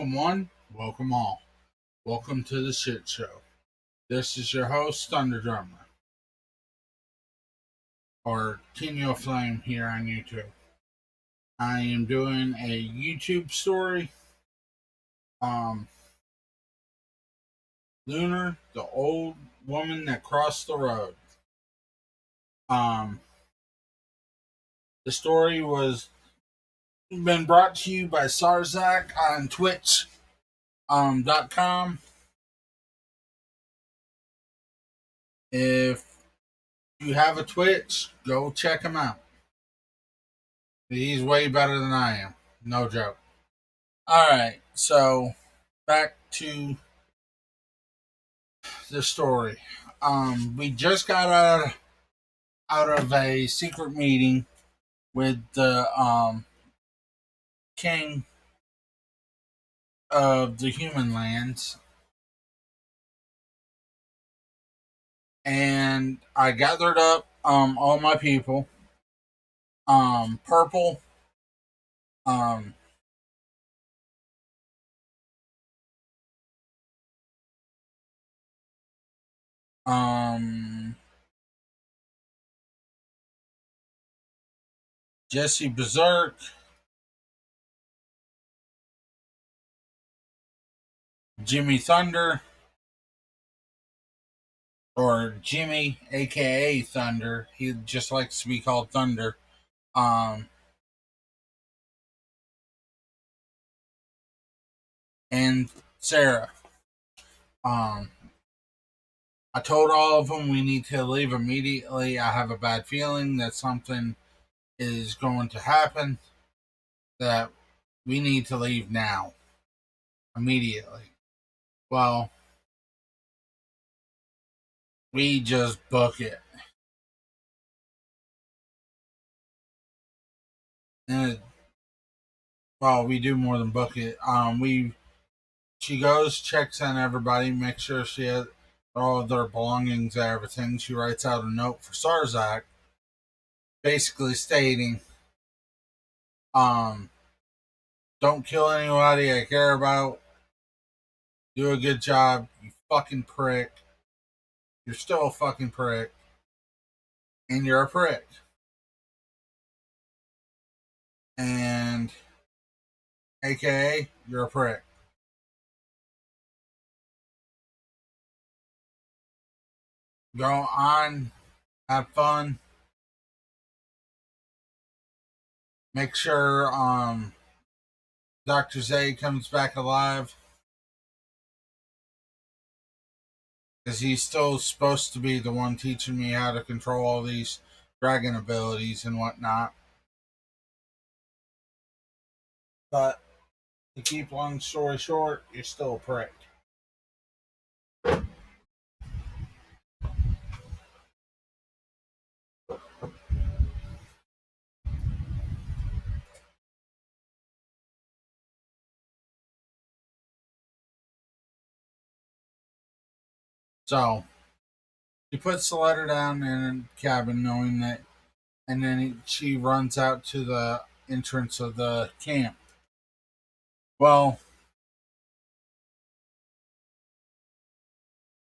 Welcome one, welcome all. Welcome to the shit show. This is your host, Thunder Drummer, or Tino Flame here on YouTube. I am doing a YouTube story. Um, Lunar, the old woman that crossed the road. Um, the story was been brought to you by Sarzak on Twitch. .com. If you have a Twitch, go check him out. He's way better than I am. No joke. Alright, so back to the story. We just got out of a secret meeting with the king of the human lands. And I gathered up all my people. Purple, um um Jesse Berserk, Jimmy Thunder, or Jimmy, aka Thunder. He just likes to be called Thunder. Um, and Sarah. Um, I told all of them we need to leave immediately. I have a bad feeling that something is going to happen. That we need to leave now, immediately. Well, we just book it. And well, we do more than book it. She goes, checks on everybody, makes sure she has all of their belongings and everything. She writes out a note for Sarzak, basically stating, um, don't kill anybody I care about. Do a good job, you fucking prick. You're still a fucking prick. And you're a prick. And AKA, you're a prick. Go on, have fun. Make sure Dr. Zay comes back alive. Because he's still supposed to be the one teaching me how to control all these dragon abilities and whatnot. But to keep long story short, you're still a prick. So he puts the letter down in a cabin, knowing that, and then she runs out to the entrance of the camp. Well,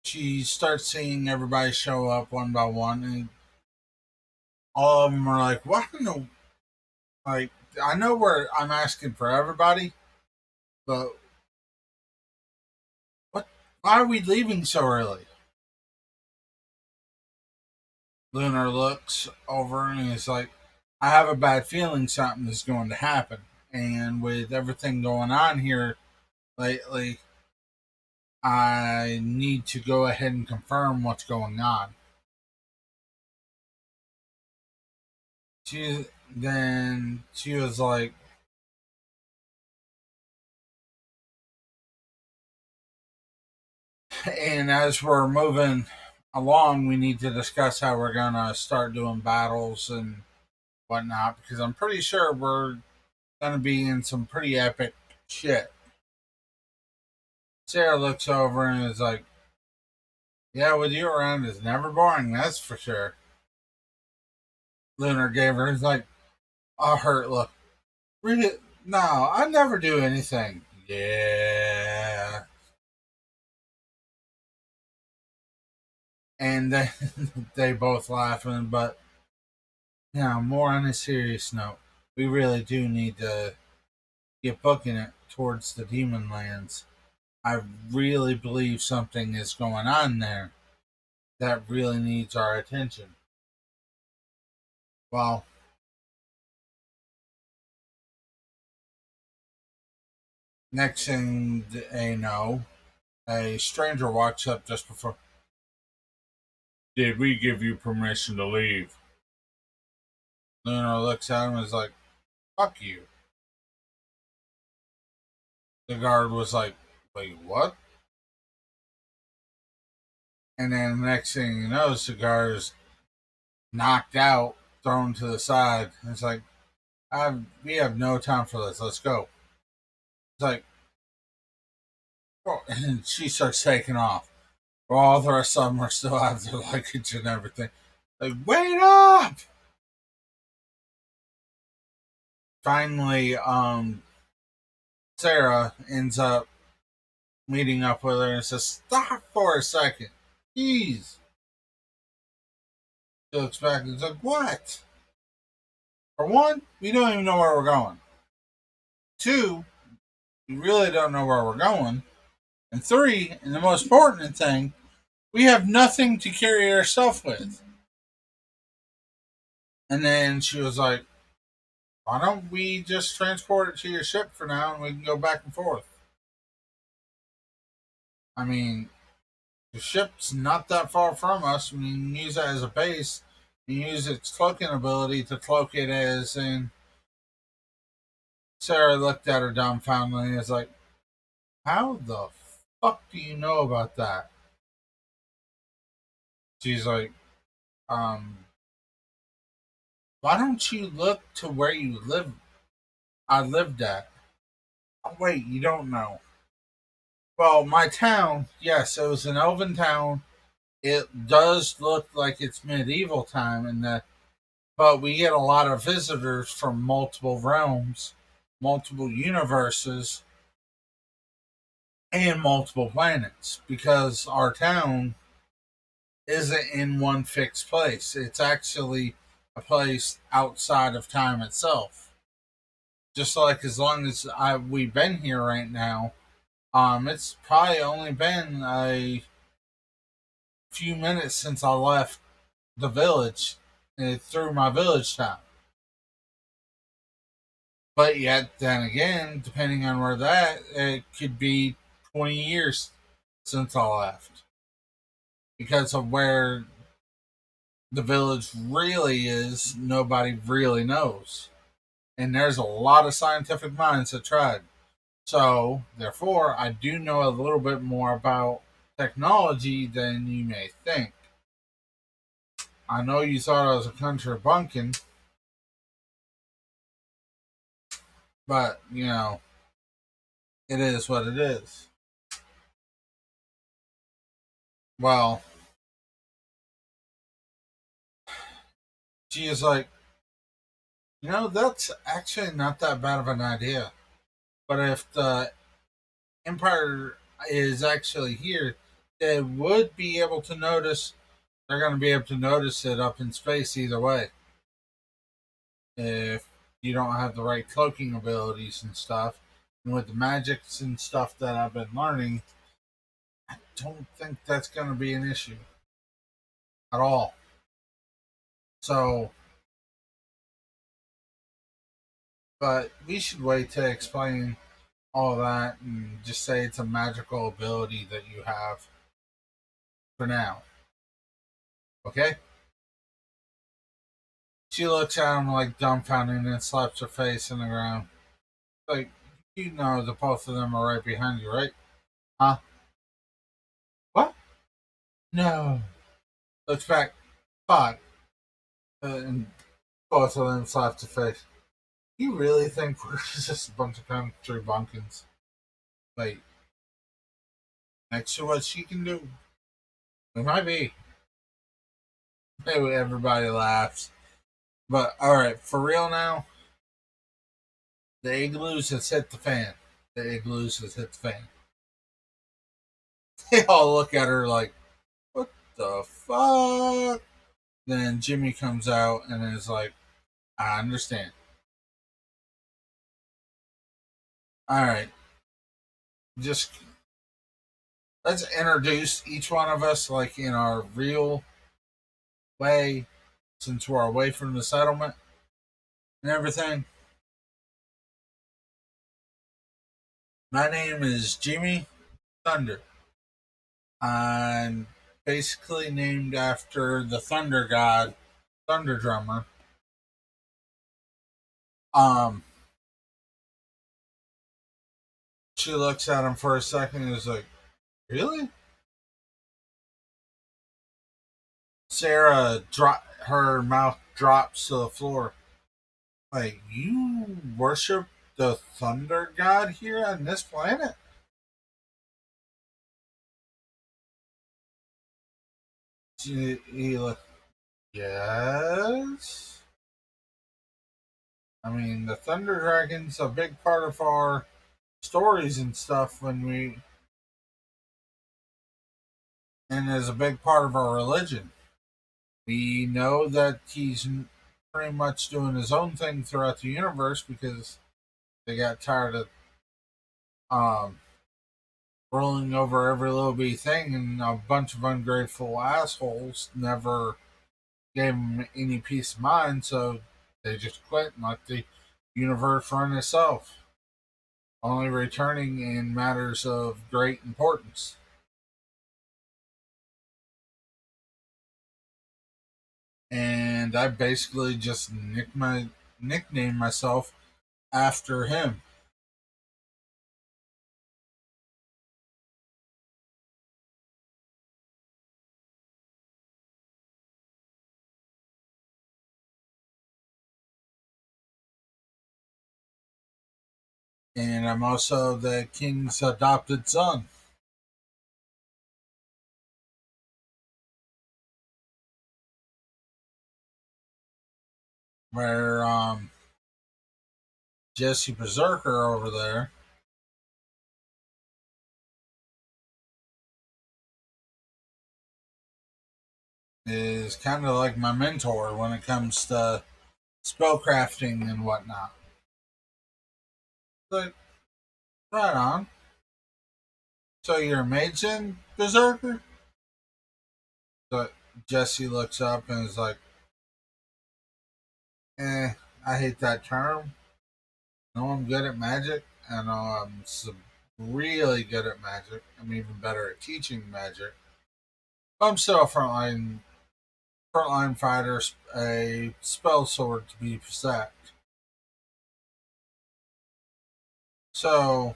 she starts seeing everybody show up one by one, and all of them are like, "What in the like?" I know where I'm asking for everybody, but what? Why are we leaving so early? Lunar looks over and is like, "I have a bad feeling something is going to happen, and with everything going on here lately, I need to go ahead and confirm what's going on." She was like, and as we're moving along, we need to discuss how we're gonna start doing battles and whatnot, because I'm pretty sure we're gonna be in some pretty epic shit. Sarah looks over and is like, "Yeah, with you around is never boring, that's for sure." Lunar gave her, he's like, a hurt look. Really? No, I never do anything. Yeah. And then they both laughing, but more on a serious note, we really do need to get booking it towards the demon lands. I really believe something is going on there that really needs our attention. Well, next thing they know, a stranger walks up just before. Did we give you permission to leave? Lunar looks at him and is like, fuck you. The guard was like, wait, what? And then the next thing you know, the guard is knocked out, thrown to the side. And it's like, we have no time for this. Let's go. It's like, oh, and she starts taking off. Well, all the rest of them are still have their luggage and everything. Like, wait up! Finally, Sarah ends up meeting up with her and says, stop for a second. Jeez. She looks back and is like, what? For one, we don't even know where we're going. Two, we really don't know where we're going. And three, and the most important thing, we have nothing to carry our stuff with. And then she was like, why don't we just transport it to your ship for now and we can go back and forth? I mean, the ship's not that far from us. We can use it as a base and use its cloaking ability to cloak it as in. Sarah looked at her dumbfoundedly and was like, how the fuck do you know about that? She's like, um, why don't you look to where you live? I lived at. Oh, wait, you don't know. Well, my town, yes, it was an elven town. It does look like it's medieval time, but we get a lot of visitors from multiple realms, multiple universes, and multiple planets because our town isn't in one fixed place. It's actually a place outside of time itself. Just like as long as we've been here right now, it's probably only been a few minutes since I left the village through my village town. But yet, then again, depending on where that, it could be 20 years since I left because of where the village really is. Nobody really knows, and there's a lot of scientific minds that tried. So, therefore, I do know a little bit more about technology than you may think. I know you thought I was a country bumpkin, but it is what it is. Well, she is like, that's actually not that bad of an idea. But if the Empire is actually here, they would be able to notice. They're going to be able to notice it up in space either way. If you don't have the right cloaking abilities and stuff, and with the magics and stuff that I've been learning, I don't think that's going to be an issue at all. So, but we should wait to explain all that and just say it's a magical ability that you have for now. Okay? She looks at him like dumbfounded and slaps her face in the ground. Like, you know the both of them are right behind you, right? Huh? What? No. Looks back. Fuck. And both of them slapped her face. You really think we're just a bunch of country bumpkins? Like, next to what she can do? We might be. Maybe everybody laughs. But, alright, for real now, the igloos has hit the fan. the igloos has hit the fan. They all look at her like, what the fuck? Then Jimmy comes out and is like, I understand. All right, just let's introduce each one of us like in our real way since we're away from the settlement and everything. My name is Jimmy Thunder. I'm basically named after the thunder god, Thunder Drummer. Um, she looks at him for a second and is like, really? Sarah her mouth drops to the floor. Like, you worship the thunder god here on this planet? He like, yes. I mean, the thunder dragon's a big part of our stories and stuff and is a big part of our religion. We know that he's pretty much doing his own thing throughout the universe because they got tired of um, rolling over every little bitty thing, and a bunch of ungrateful assholes never gave him any peace of mind, so they just quit and let the universe run itself, only returning in matters of great importance. And I basically just nicknamed myself after him. And I'm also the king's adopted son, where Jesse Berserker over there is kind of like my mentor when it comes to spellcrafting and whatnot. Like, right on. So you're a mage in Berserker? So Jesse looks up and is like, I hate that term. I know I'm good at magic. I know really good at magic. I'm even better at teaching magic. But I'm still a frontline fighter, a spell sword to be exact. So,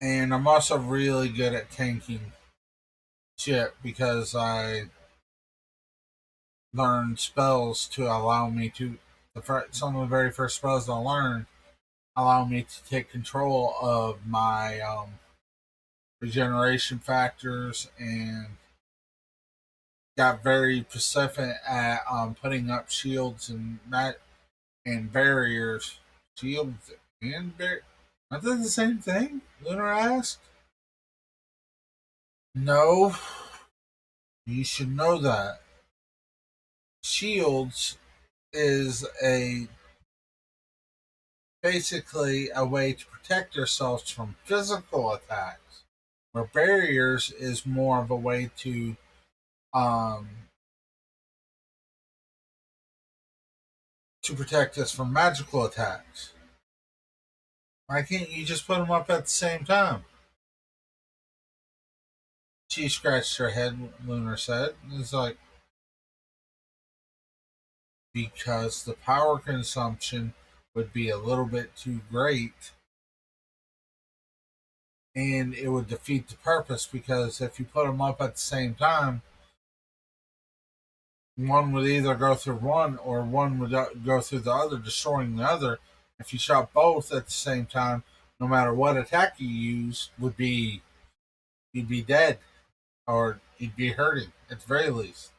and I'm also really good at tanking shit because I learned spells to allow me to. Some of the very first spells I learned allow me to take control of my regeneration factors and got very specific at putting up shields and barriers. Shields and barriers. Aren't they the same thing? Lunar asked. No, you should know that. Shields is a basically a way to protect ourselves from physical attacks, where barriers is more of a way um to protect us from magical attacks. Why can't you just put them up at the same time? She scratched her head, Lunar said. It's like, because the power consumption would be a little bit too great and it would defeat the purpose because if you put them up at the same time, one would either go through one or one would go through the other, destroying the other. If you shot both at the same time, no matter what attack you use, would be you'd be dead or you'd be hurting at the very least.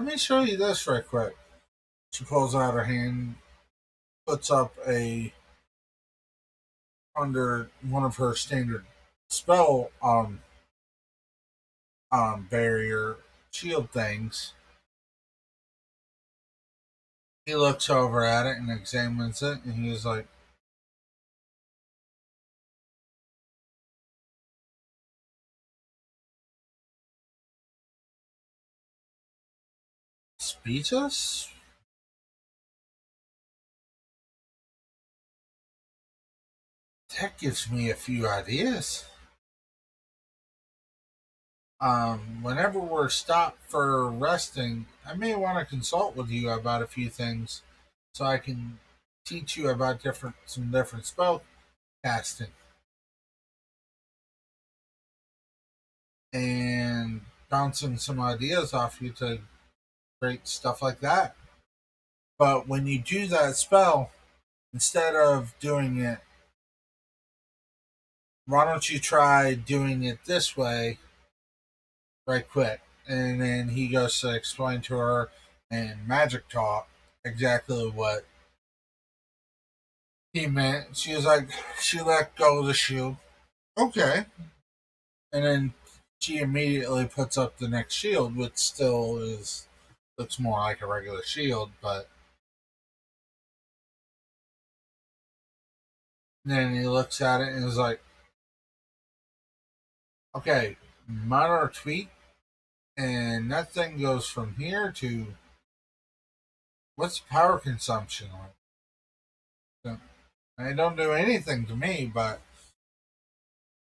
Let me show you this right quick. She pulls out her hand, puts up a under one of her standard spell barrier shield things. He looks over at it and examines it, and he's like, "Speechless? That gives me a few ideas. Whenever we're stopped for resting, I may want to consult with you about a few things, so I can teach you about some different spell casting and bouncing some ideas off you to create stuff like that. But when you do that spell, instead of doing it, why don't you try doing it this way right quick?" And then he goes to explain to her in magic talk exactly what he meant. She was like, she let go of the shield. Okay. And then she immediately puts up the next shield, which still is looks more like a regular shield, but then he looks at it and is like, okay, minor tweak, and that thing goes from here to what's the power consumption like? So, it don't do anything to me, but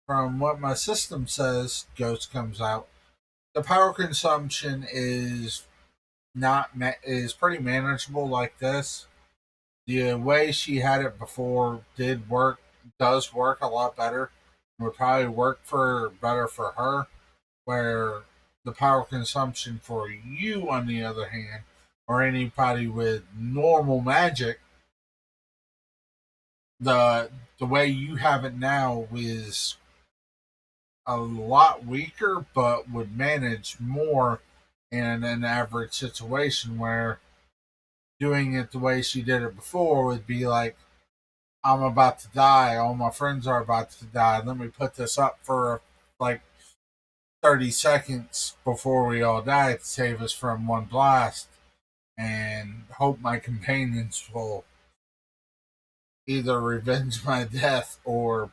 from what my system says, Ghost comes out. The power consumption is is pretty manageable like this. The way she had it before does work a lot better. Would probably work for better for her. Where the power consumption for you, on the other hand, or anybody with normal magic, the way you have it now is a lot weaker, but would manage more in an average situation where doing it the way she did it before would be like, I'm about to die, all my friends are about to die, let me put this up for like 30 seconds before we all die to save us from one blast and hope my companions will either revenge my death or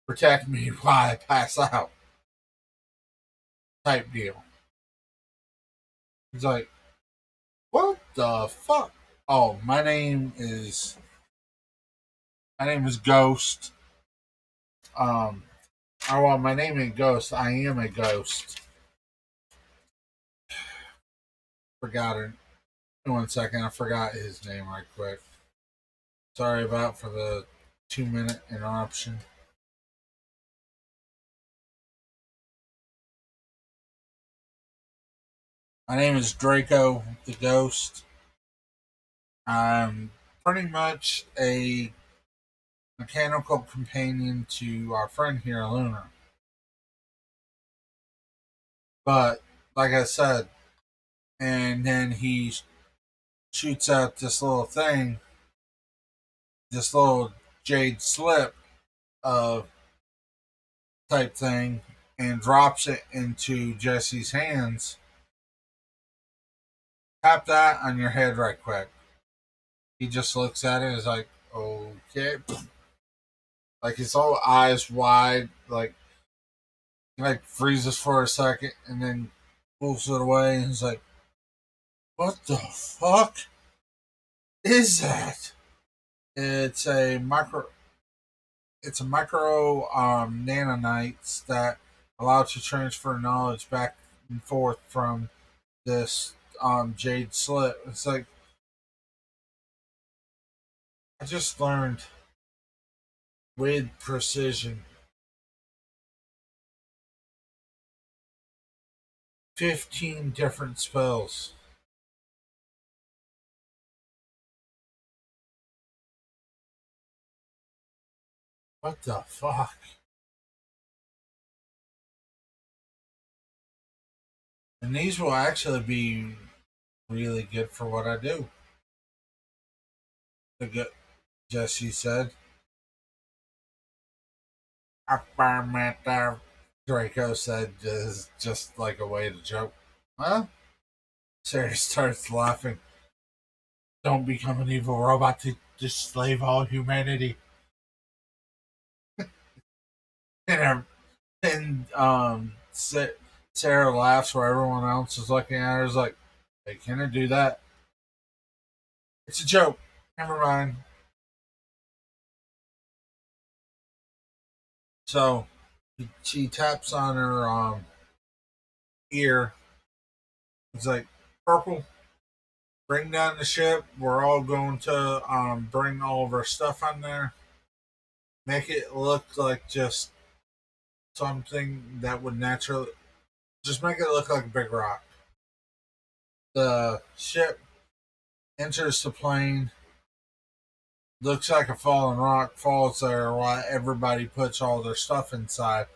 protect me while I pass out type deal. He's like, what the fuck? Oh, my name is Ghost. Um, well, my name ain't Ghost. I am a ghost. Forgot it. 1 second. I forgot his name right quick. Sorry about for the 2 minute interruption. My name is Draco the Ghost. I'm pretty much a mechanical companion to our friend here, Lunar. But like I said, and then he shoots out this little thing, this little jade slip of type thing, and drops it into Jesse's hands. Tap that on your head right quick. He just looks at it and is like, okay. Like his whole eyes wide, like freezes for a second and then pulls it away and he's like, what the fuck is that? It's a micro nanonites that allow to transfer knowledge back and forth from this jade slit. It's like, I just learned with precision 15 different spells. What the fuck? And these will actually be really good for what I do. The good, Jesse said. Draco said, just like a way to joke. Huh? Sarah starts laughing. Don't become an evil robot to just slave all humanity. And, Sarah laughs where everyone else is looking at her. Is like, hey, can I do that? It's a joke. Never mind. So she taps on her ear. It's like, Purple, bring down the ship. We're all going to bring all of our stuff on there. Make it look like just something that would naturally just make it look like a big rock. The ship enters the plane. Looks like a fallen rock falls there while everybody puts all their stuff inside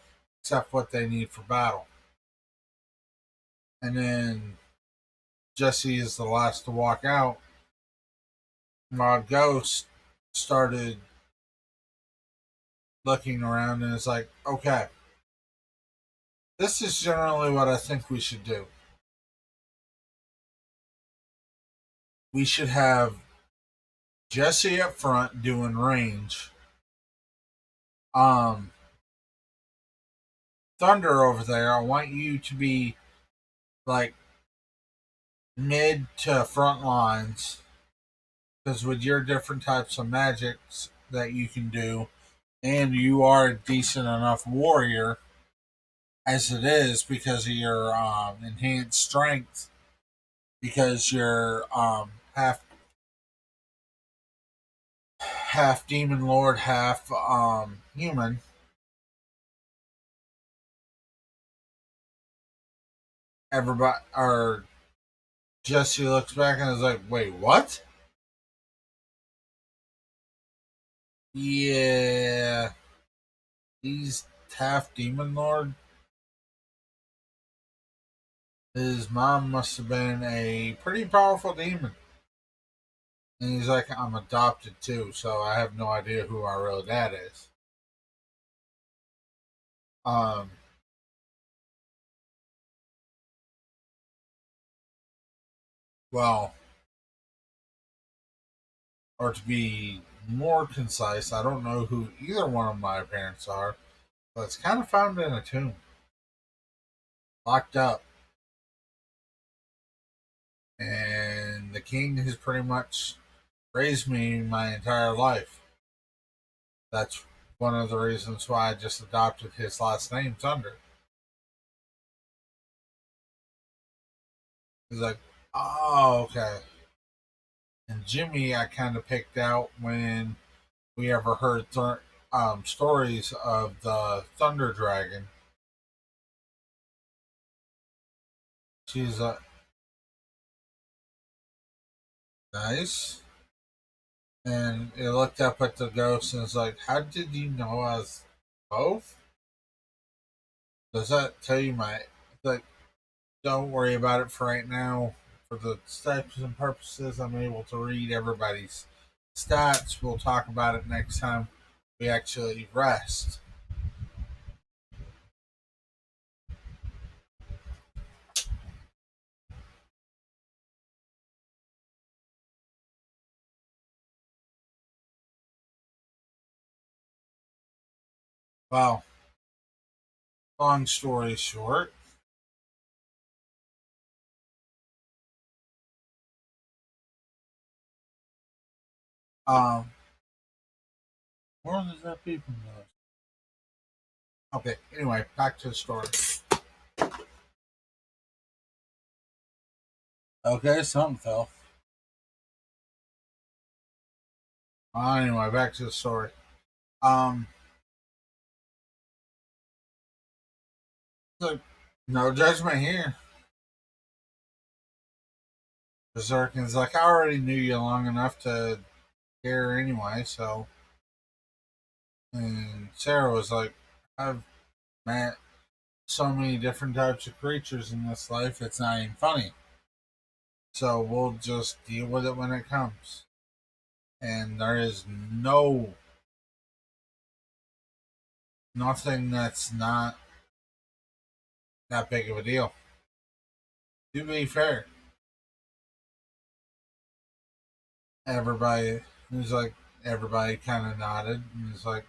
except what they need for battle. And then Jesse is the last to walk out. My ghost started looking around and is like, okay, this is generally what I think we should do. We should have Jesse up front doing range. Um, Thunder over there, I want you to be like mid to front lines because with your different types of magics that you can do, and you are a decent enough warrior as it is because of your enhanced strength, because you're half demon lord, half human. Everybody or Jesse looks back and is like, "Wait, what?" Yeah, he's half demon lord. His mom must have been a pretty powerful demon. And he's like, I'm adopted too, so I have no idea who our real dad is. Um, well, or to be more concise, I don't know who either one of my parents are, but it's kind of found in a tomb, locked up. And the king has pretty much raised me my entire life. That's one of the reasons why I just adopted his last name, Thunder. He's like, oh, okay. And Jimmy, I kind of picked out when we ever heard stories of the Thunder Dragon. She's nice. And it looked up at the ghost and was like, how did you know I was both? Does that tell you my. Like, don't worry about it for right now. For the steps and purposes, I'm able to read everybody's stats. We'll talk about it next time we actually rest. Well, long story short, um, where does that people know? Okay, anyway, back to the story. Okay, something fell. Anyway, back to the story. Um, so no judgment here. Berserkin's like, I already knew you long enough to care anyway, so. And Sarah was like, I've met so many different types of creatures in this life, it's not even funny. So we'll just deal with it when it comes. And there is nothing that's not that big of a deal. To be fair, everybody was like, everybody kind of nodded and was like,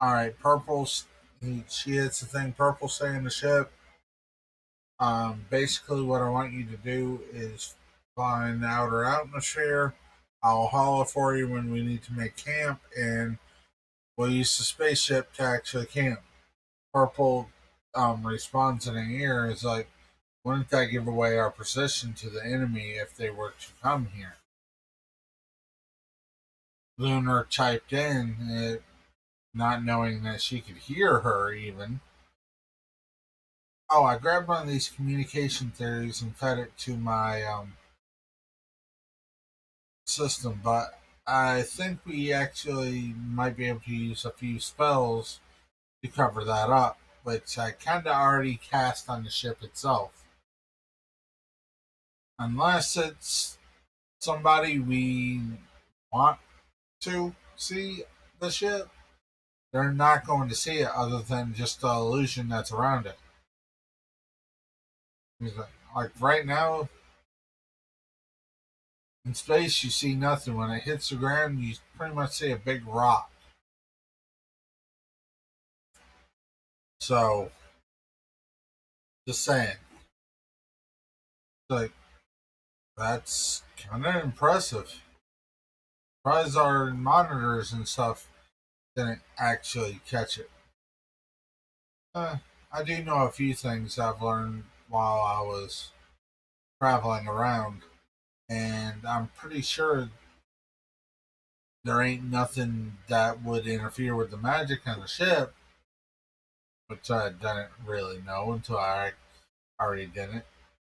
all right, purple's, she hits the thing, purple stay in the ship. Basically, what I want you to do is find the outer atmosphere. I'll holler for you when we need to make camp, and we'll use the spaceship to actually camp. Purple responds in an ear is like, wouldn't that give away our position to the enemy if they were to come here? Lunar typed in, not knowing that she could hear her even. Oh, I grabbed one of these communication theories and fed it to my system, but I think we actually might be able to use a few spells to cover that up, which I kind of already cast on the ship itself. Unless it's somebody we want to see the ship, they're not going to see it other than just the illusion that's around it. Like right now in space, you see nothing. When it hits the ground, you pretty much see a big rock. So, just saying. Like, that's kind of impressive. Surprised our monitors and stuff didn't actually catch it. I do know a few things I've learned while I was traveling around, and I'm pretty sure there ain't nothing that would interfere with the magic on the ship, which I didn't really know until I already did it,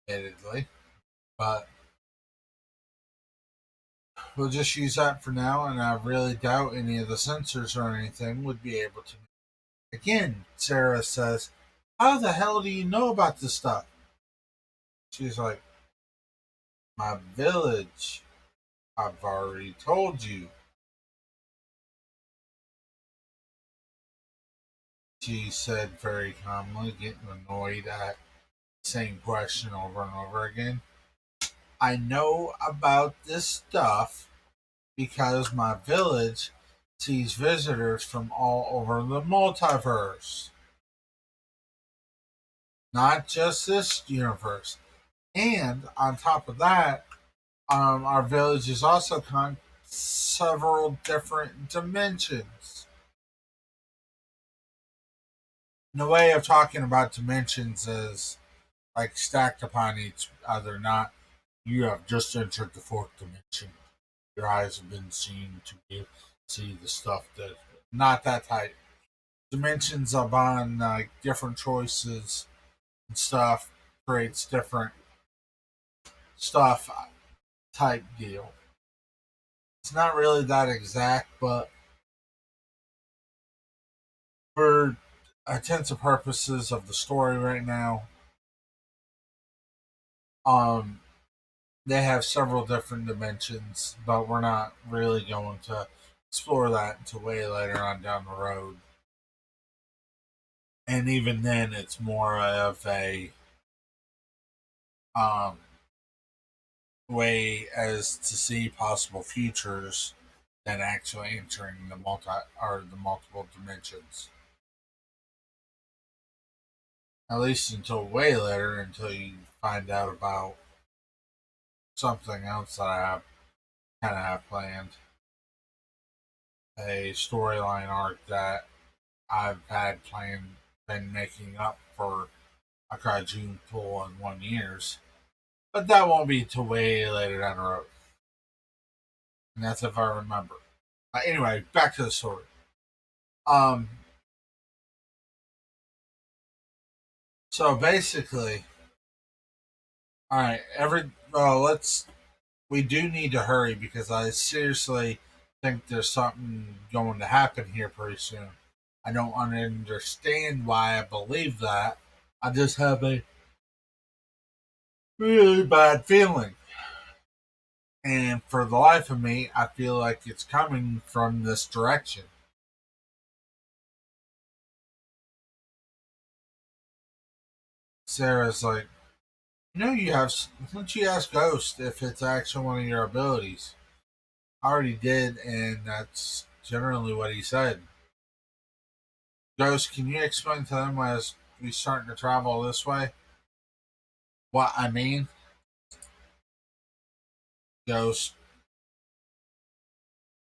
admittedly. But we'll just use that for now, and I really doubt any of the sensors or anything would be able to. Again, Sarah says, how the hell do you know about this stuff? She's like, my village. I've already told you. She said very calmly, getting annoyed at the same question over and over again. I know about this stuff because my village sees visitors from all over the multiverse, not just this universe. And on top of that, our village is also several different dimensions. And the way of talking about dimensions is like stacked upon each other, not you have just entered the fourth dimension. Your eyes have been seen to see the stuff that, not that type. Dimensions upon different choices and stuff creates different stuff type deal. It's not really that exact, but for intents and purposes of the story right now, um, they have several different dimensions, but we're not really going to explore that until way later on down the road. And even then, it's more of a um, way as to see possible futures than actually entering the multiple dimensions. At least until way later, until you find out about something else that I have kind of have planned. A storyline arc that I've had planned, been making up for a June pool in 1 years. But that won't be till way later down the road. And that's if I remember. Anyway, back to the story. Um, so basically, all right, we do need to hurry because I seriously think there's something going to happen here pretty soon. I don't understand why I believe that. I just have a really bad feeling. And for the life of me, I feel like it's coming from this direction. Sarah's like, you have. Once you ask Ghost if it's actually one of your abilities, I already did, and that's generally what he said. Ghost, can you explain to them as we starting to travel this way? What I mean? Ghost,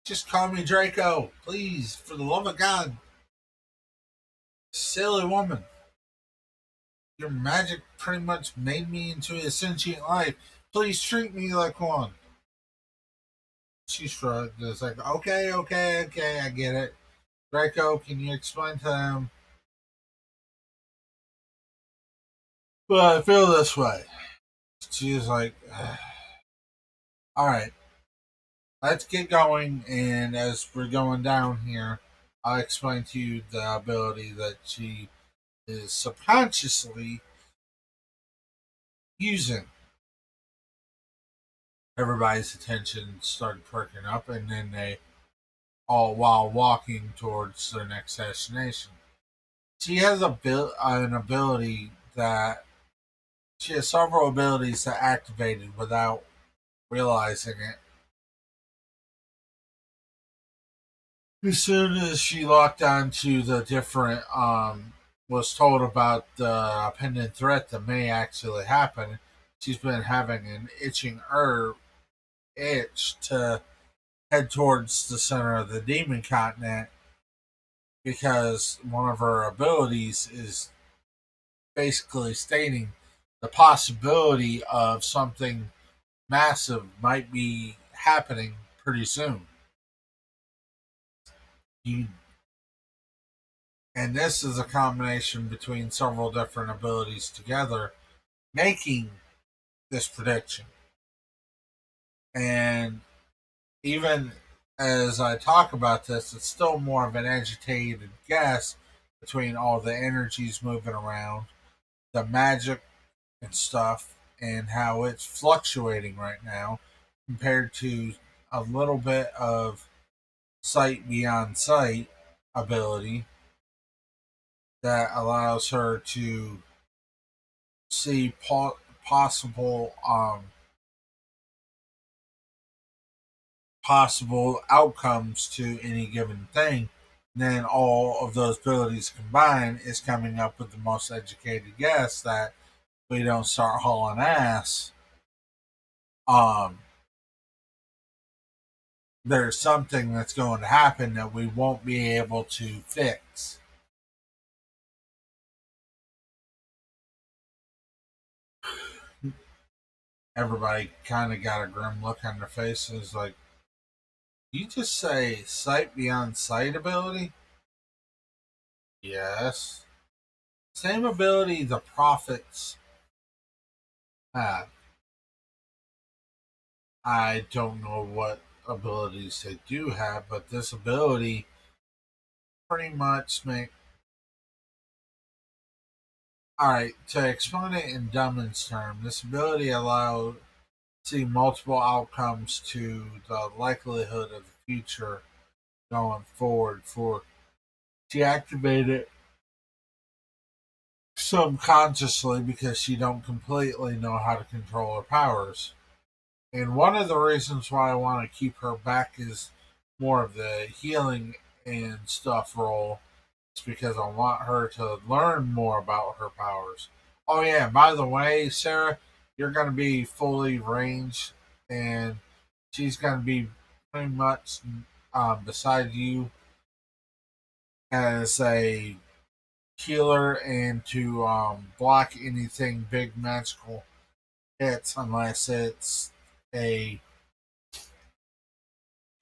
just call me Draco, please, for the love of God. Silly woman. Your magic pretty much made me into a sentient life. Please treat me like one. She shrugged. It's like, okay, okay, okay, I get it. Draco, can you explain to them? But I feel this way. She was like, all right, let's get going. And as we're going down here, I'll explain to you the ability that she is subconsciously using. Everybody's attention started perking up, and then they all while walking towards their next destination. She has an ability that she has several abilities that activated without realizing it. As soon as she locked onto the different, was told about the pending threat that may actually happen, she's been having an itch to head towards the center of the demon continent because one of her abilities is basically stating the possibility of something massive might be happening pretty soon. You, and this is a combination between several different abilities together, making this prediction. And even as I talk about this, it's still more of an agitated guess between all the energies moving around, the magic and stuff, and how it's fluctuating right now compared to a little bit of sight beyond sight ability that allows her to see possible possible outcomes to any given thing. And then all of those abilities combined is coming up with the most educated guess that we don't start hauling ass. Um, there's something that's going to happen that we won't be able to fix. Everybody kind of got a grim look on their faces like, you just say sight beyond sight ability? Yes. Same ability the prophets have. I don't know what abilities they do have, but this ability pretty much make. Alright, to explain it in Dumbin's term, this ability allows see multiple outcomes to the likelihood of the future going forward for she activated it subconsciously because she don't completely know how to control her powers. And one of the reasons why I want to keep her back is more of the healing and stuff role. It's because I want her to learn more about her powers. Oh yeah, by the way, Sarah, you're gonna be fully ranged and she's gonna be pretty much beside you as a healer and to block anything big magical hits unless it's a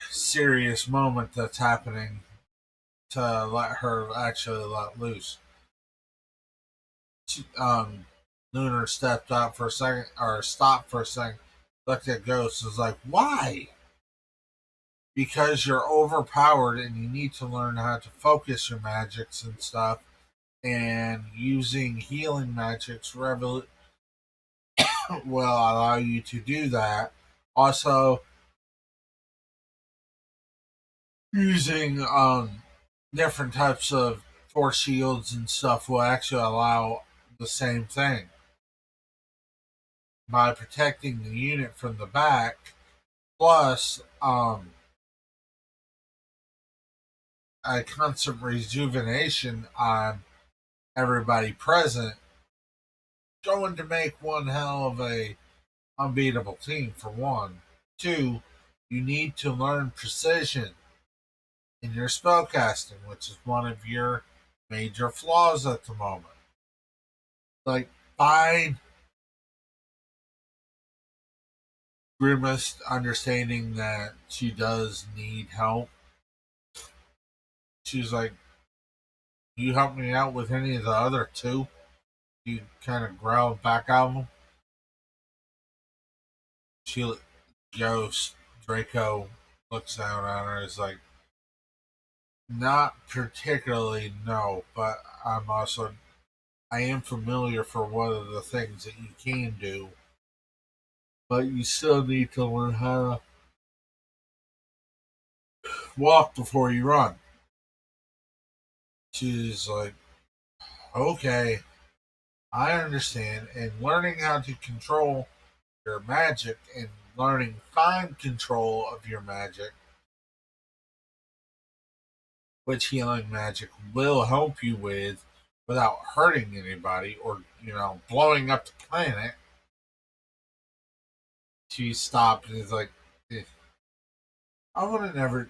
serious moment that's happening to let her actually let loose. She, Lunar stepped out for a second, or stopped for a second, looked at Ghost, and was like, "Why? because you're overpowered and you need to learn how to focus your magics and stuff. And using healing magics will allow you to do that. Also, using different types of force shields and stuff will actually allow the same thing by protecting the unit from the back, plus a constant rejuvenation on everybody present, going to make one hell of a unbeatable team for one. Two, you need to learn precision in your spellcasting, which is one of your major flaws at the moment. Like, fine, Grimace understanding that she does need help. She's like, "You help me out with any of the other two?" You kind of growled back at him. She Ghost Draco looks down on her. Is like, "Not particularly, no, but I am familiar for one of the things that you can do, but you still need to learn how to walk before you run." She's like, "Okay, I understand." And learning how to control your magic and learning fine control of your magic, which healing magic will help you with without hurting anybody or, blowing up the planet. She stopped and is like, "I would have never.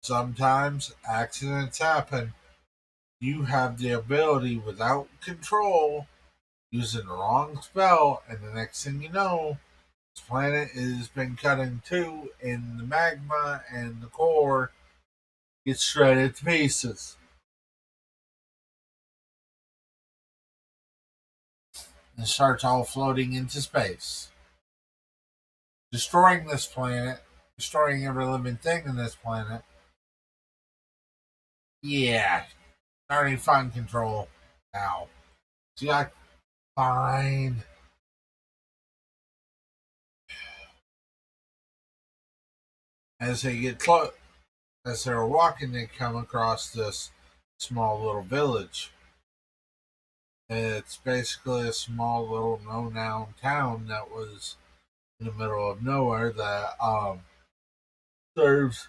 Sometimes accidents happen. You have the ability without control, using the wrong spell, and the next thing you know, this planet has been cut in two, and the magma and the core get shredded to pieces and starts all floating into space, destroying this planet, destroying every living thing in this planet." Yeah, starting fine control now. See, I find as they get close, as they were walking, they come across this small little village. It's basically a small little no-noun town that was in the middle of nowhere that serves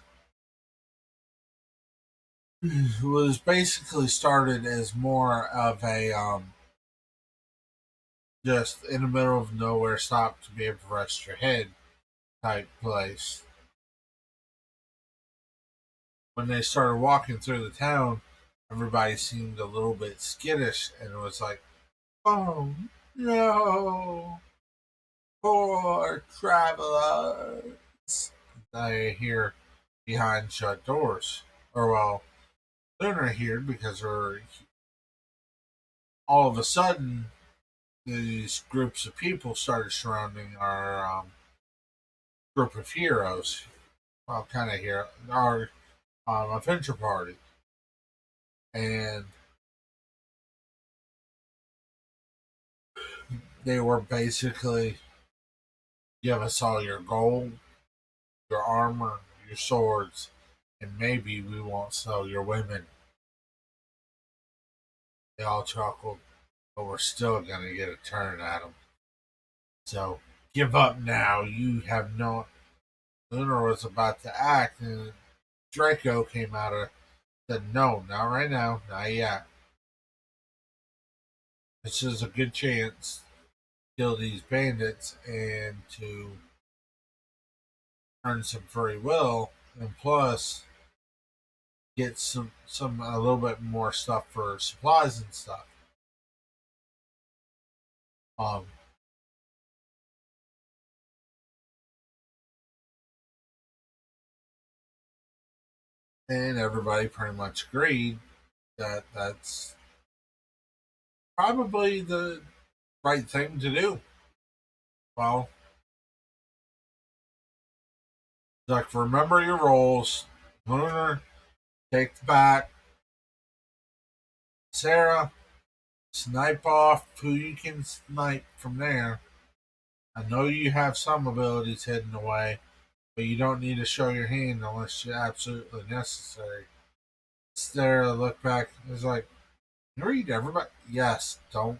was basically started as more of a just in the middle of nowhere stop to be able to rest your head type place. When they started walking through the town, everybody seemed a little bit skittish, and it was like, "Oh no, poor travelers." I hear behind shut doors. Or, well, Lunar here because all of a sudden these groups of people started surrounding our group of heroes. Well, kind of hero, our adventure party, and they were basically, "Give us all your gold, your armor, your swords, and maybe we won't sell your women." They all chuckled, but we're still gonna get a turn at them. So give up now. You have no. Lunar was about to act, and Draco came out of said, "No, not right now, not yet. This is a good chance to kill these bandits and to earn some free will, and plus get some a little bit more stuff for supplies and stuff." Um, and everybody pretty much agreed that that's probably the right thing to do. Well, Like, remember your roles. Lunar, take the back. Sarah, snipe off who you can snipe from there. I know you have some abilities hidden away, but you don't need to show your hand unless you're absolutely necessary. Sarah looked back and was like, you read everybody? Yes, don't.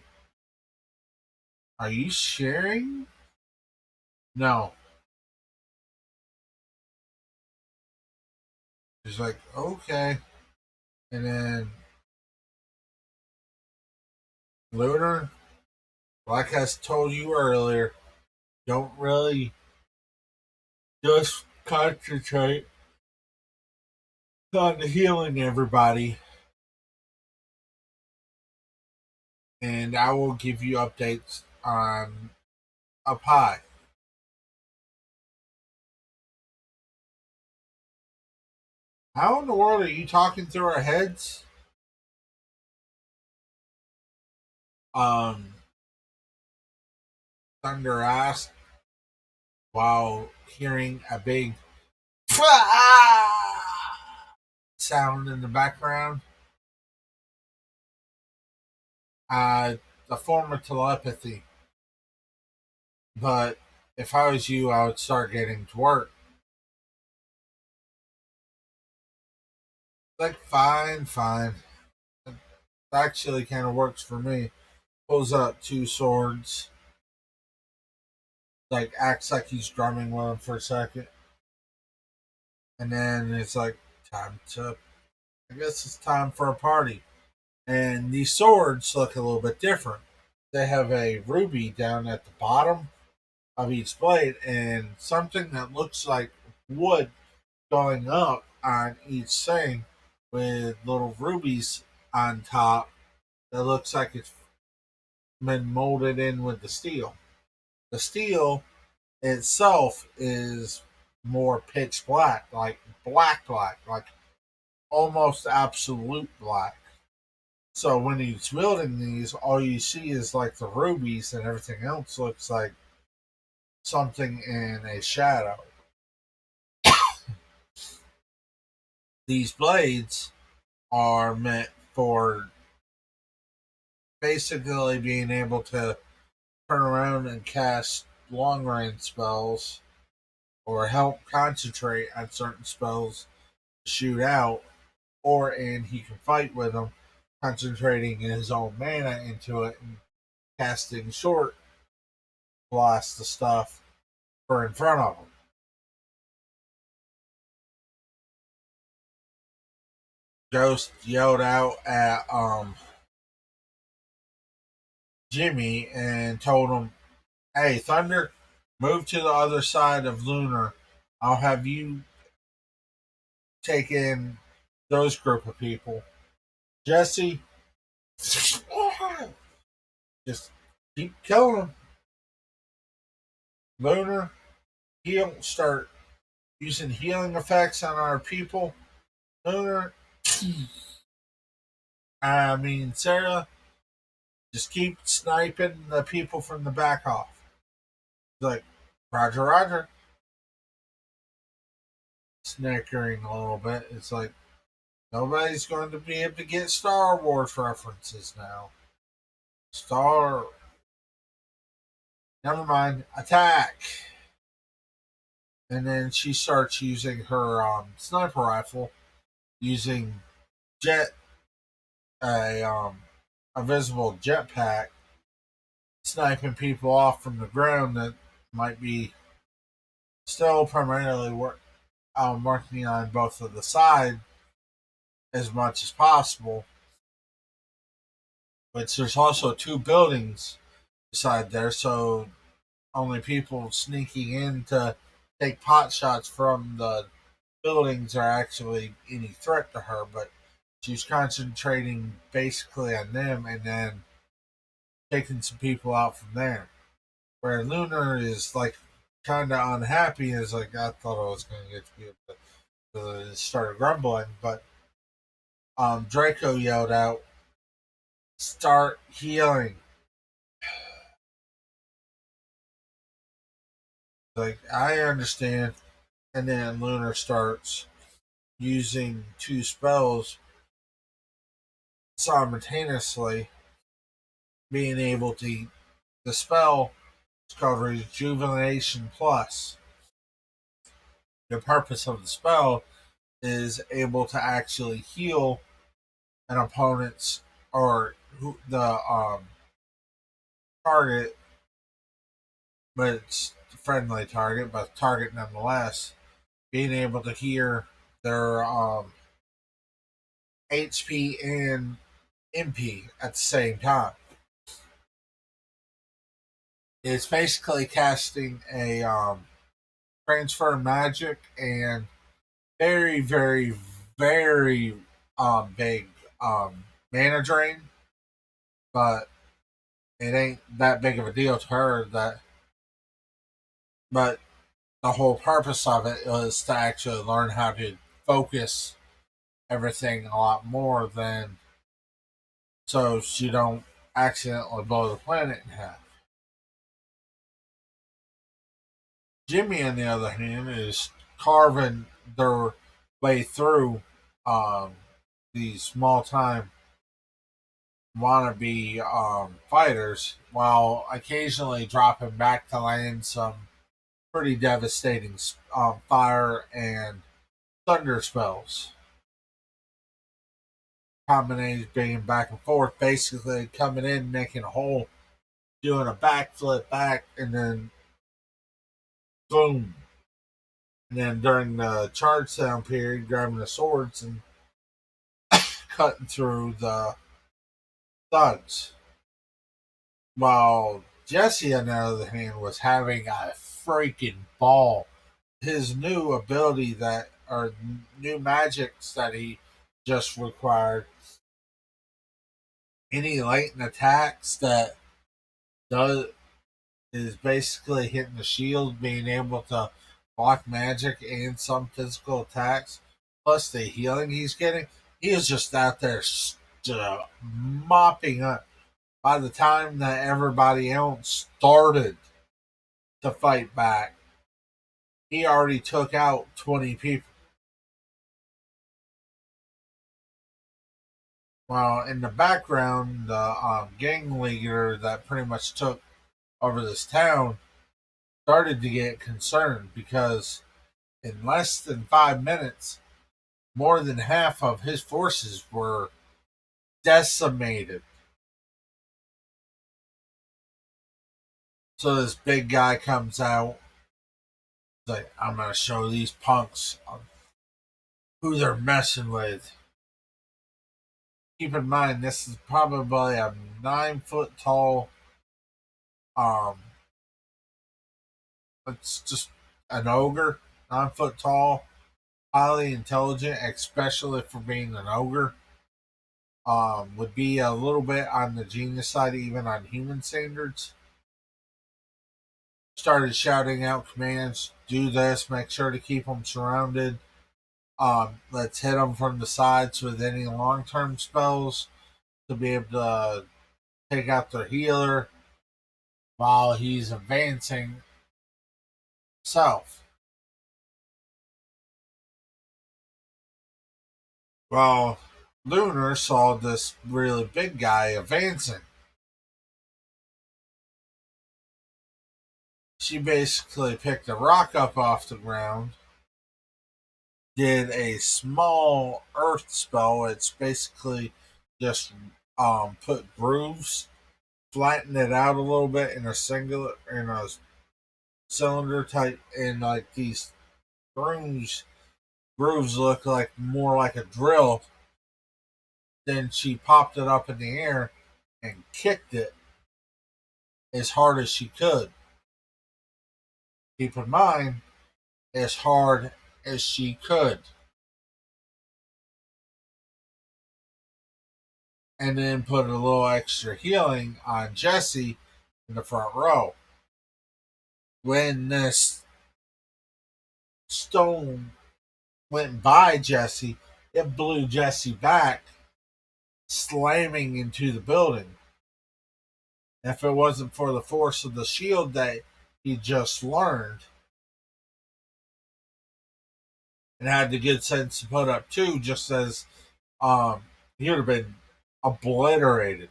Are you sharing? No. She's like, okay. And then Lunar, like I told you earlier, don't really just concentrate on healing everybody. And I will give you updates on up high. How in the world are you talking through our heads? Um, Thunder asked while hearing a big sound in the background. A form of telepathy. But if I was you, I would start getting to work. Like, fine, fine. It actually kind of works for me. Pulls out two swords. Like, acts like he's drumming with them for a second. And then it's like, time to, I guess it's time for a party. And these swords look a little bit different. They have a ruby down at the bottom of each blade and something that looks like wood going up on each thing with little rubies on top that looks like it's been molded in with the steel. The steel itself is more pitch black, like almost absolute black. So when he's building these, all you see is like the rubies, and everything else looks like something in a shadow. These blades are meant for basically being able to turn around and cast long range spells or help concentrate on certain spells to shoot out, or and he can fight with them, concentrating his own mana into it and casting short blast the stuff for in front of him. Ghost yelled out at Jimmy and told him, "Hey, Thunder, move to the other side of Lunar. I'll have you take in those group of people. Jesse, just keep killing them. Lunar, heal. Start using healing effects on our people. Lunar, I mean Sarah, just keep sniping the people from the back off." He's like, Roger, Roger. Snickering a little bit. It's like, nobody's going to be able to get Star Wars references now. Star. Never mind. Attack. And then she starts using her sniper rifle, using jet a visible jetpack, sniping people off from the ground that might be still primarily working on both of the side as much as possible. But there's also two buildings beside there, so only people sneaking in to take pot shots from the buildings are actually any threat to her. But she's concentrating basically on them and then taking some people out from there. Where Lunar is like kind of unhappy, is like, I thought I was going to get to be able to start grumbling, but Draco yelled out, "Start healing!" Like, I understand. And then Lunar starts using two spells simultaneously, being able to. The spell is called Rejuvenation Plus. The purpose of the spell is able to actually heal an opponent's or the target, but it's a friendly target, but target nonetheless, being able to hear their HP and MP at the same time. It's basically casting a transfer magic and very, very, very big mana drain, but it ain't that big of a deal to her. That, but the whole purpose of it is to actually learn how to focus everything a lot more than so you don't accidentally blow the planet in half. Jimmy, on the other hand, is carving their way through um, these small time wannabe fighters while occasionally dropping back to land some pretty devastating fire and thunder spells. Combination being back and forth, basically coming in, making a hole, doing a backflip back, and then boom. And then during the charge down period, grabbing the swords and cutting through the thugs. While Jesse, on the other hand, was having a freaking ball. His new ability that, or new magics that he just required, any latent attacks that does is basically hitting the shield, being able to block magic and some physical attacks, plus the healing he's getting. He is just out there mopping up. By the time that everybody else started to fight back, he already took out 20 people. Well, in the background, the gang leader that pretty much took over this town started to get concerned because in less than 5 minutes, more than half of his forces were decimated. So this big guy comes out, like, I'm going to show these punks who they're messing with. Keep in mind, this is probably a 9 foot tall, um, it's just an ogre, 9 foot tall, highly intelligent, especially for being an ogre. Would be a little bit on the genius side, even on human standards. Started shouting out commands, do this, make sure to keep them surrounded. Let's hit them from the sides with any long term spells to be able to take out their healer while he's advancing south. Well, Lunar saw this really big guy advancing. She basically picked a rock up off the ground, did a small earth spell. It's basically just put grooves, flatten it out a little bit in a singular in a cylinder type, and like these grooves look like more like a drill. Then she popped it up in the air and kicked it as hard as she could. Keep in mind, as hard as she could. And then put a little extra healing on Jesse in the front row. When this stone went by Jesse, it blew Jesse back, slamming into the building. If it wasn't for the force of the shield that he just learned, and had the good sense to put up two, just as um, he would have been obliterated.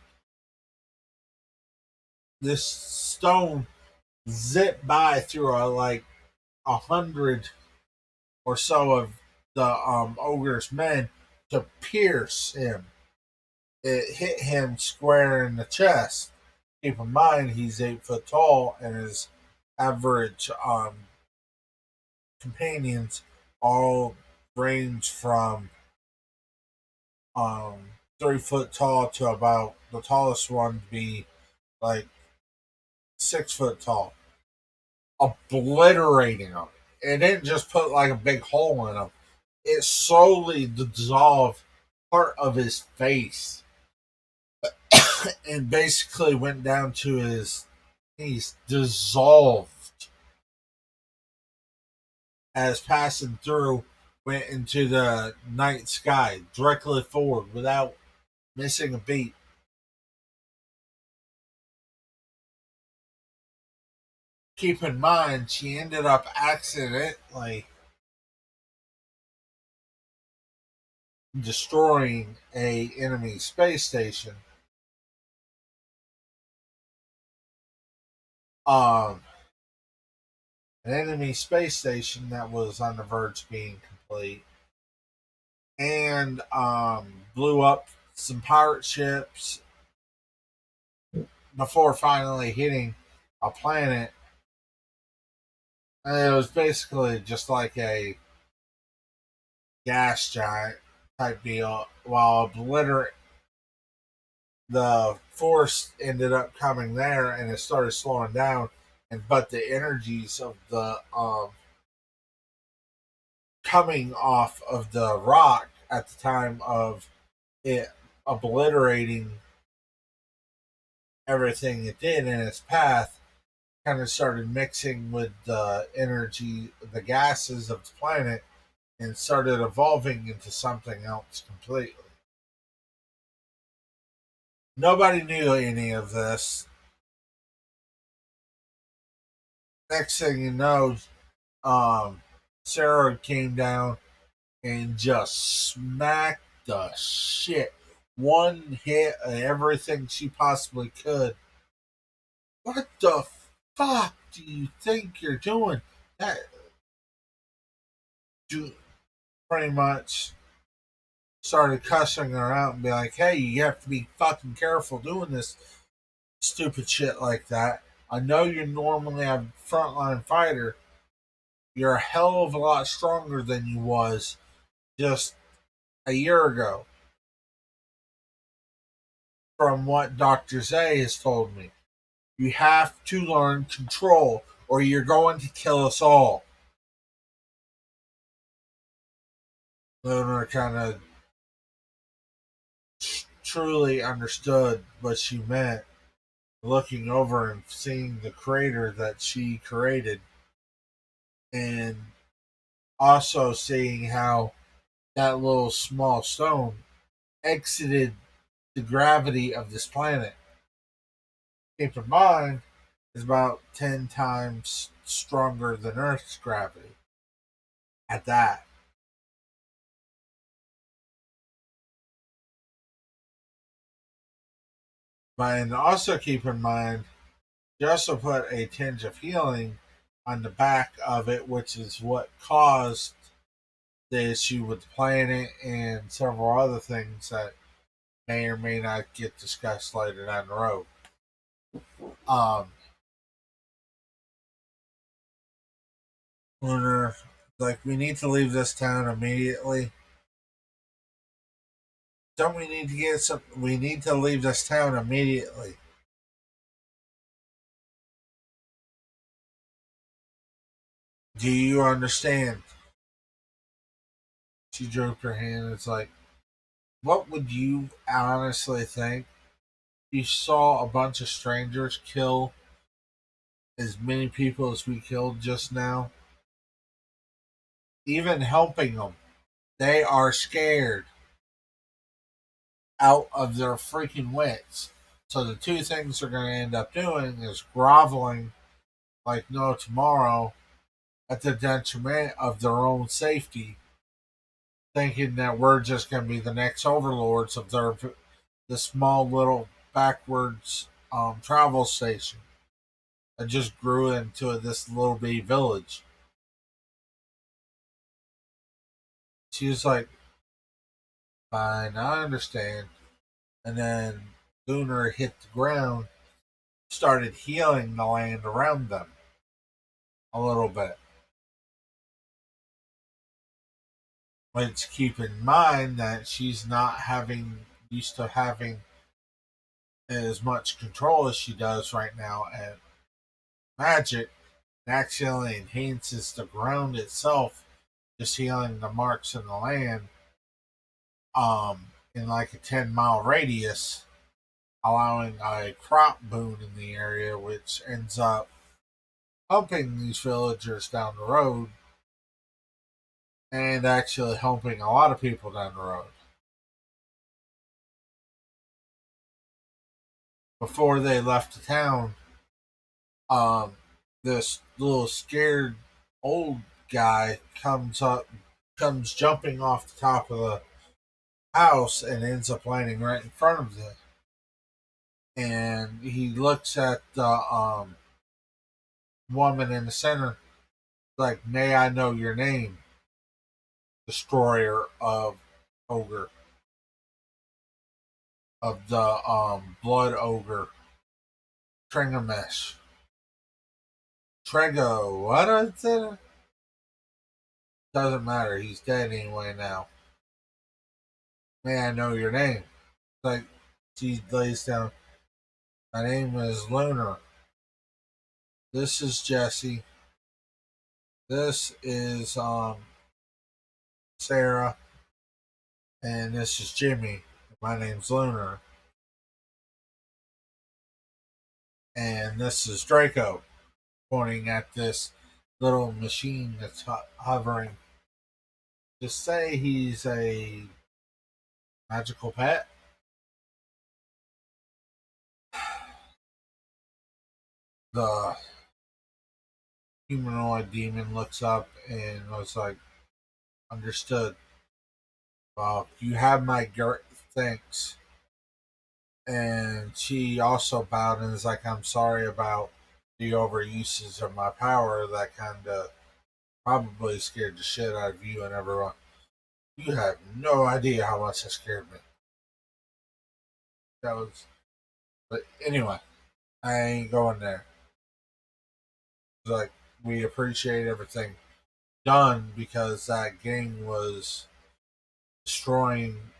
This stone zipped by through like 100 or so of the ogre's men to pierce him. It hit him square in the chest. Keep in mind he's 8 foot tall, and his average companions all range from um 3 foot tall to about the tallest one to be like 6 foot tall, obliterating them. It didn't just put like a big hole in him; it slowly dissolved part of his face and basically went down to his knees, dissolved as passing through went into the night sky directly forward without missing a beat. Keep in mind, she ended up accidentally destroying a enemy space station. Um, an enemy space station that was on the verge of being complete, and blew up some pirate ships before finally hitting a planet. And it was basically just like a gas giant type deal. While the force ended up coming there, and it started slowing down. And but the energies of the coming off of the rock at the time of it obliterating everything it did in its path kind of started mixing with the energy, the gases of the planet, and started evolving into something else completely. Nobody knew any of this. Next thing you know, um, Sarah came down and just smacked the shit. One hit of everything she possibly could. What the fuck do you think you're doing? That do pretty much started cussing her out and be like, "Hey, you have to be fucking careful doing this stupid shit like that. I know you're normally a frontline fighter. You're a hell of a lot stronger than you was just a year ago, from what Dr. Zay has told me. You have to learn control, or you're going to kill us all." Lunar kind of truly understood what she meant, looking over and seeing the crater that she created, and also seeing how that little small stone exited the gravity of this planet. Keep in mind, is about 10 times stronger than Earth's gravity. At that. But and also keep in mind, you also put a tinge of healing on the back of it, which is what caused the issue with the planet and several other things that may or may not get discussed later down the road. Um, Lunar, like, we need to leave this town immediately. Don't we need to get some? We need to leave this town immediately. Do you understand? She drooped her hand. It's like, what would you honestly think? You saw a bunch of strangers kill as many people as we killed just now. Even helping them, they are scared out of their freaking wits. So the two things they're going to end up doing is groveling like no tomorrow at the detriment of their own safety thinking that we're just going to be the next overlords of the small little backwards travel station that just grew into this little bitty village. She was like, "Fine, I understand." And then Lunar hit the ground, started healing the land around them a little bit. Let's keep in mind that she's not having used to having as much control as she does right now, and magic actually enhances the ground itself, just healing the marks in the land, in like a 10-mile radius, allowing a crop boom in the area, which ends up helping these villagers down the road and actually helping a lot of people down the road. Before they left the town, um, this little scared old guy comes jumping off the top of the house and ends up landing right in front of them. And he looks at the woman in the center, like, "May I know your name, destroyer of ogre, of the blood ogre, Tringamesh, Trego, what is it? Doesn't matter, he's dead anyway now. May I know your name?" Like, she lays down, "My name is Lunar. This is Jesse. This is Sarah, and this is Jimmy. My name's Lunar, and this is Draco," pointing at this little machine that's hovering. Just say he's a magical pet. The humanoid demon looks up and was like, "Understood. Well, you have my thanks." And she also bowed and is like, "I'm sorry about the overuses of my power. That kind of probably scared the shit out of you and everyone. You have no idea how much that scared me." That was, but anyway, I ain't going there. It's like, we appreciate everything done because that gang was destroying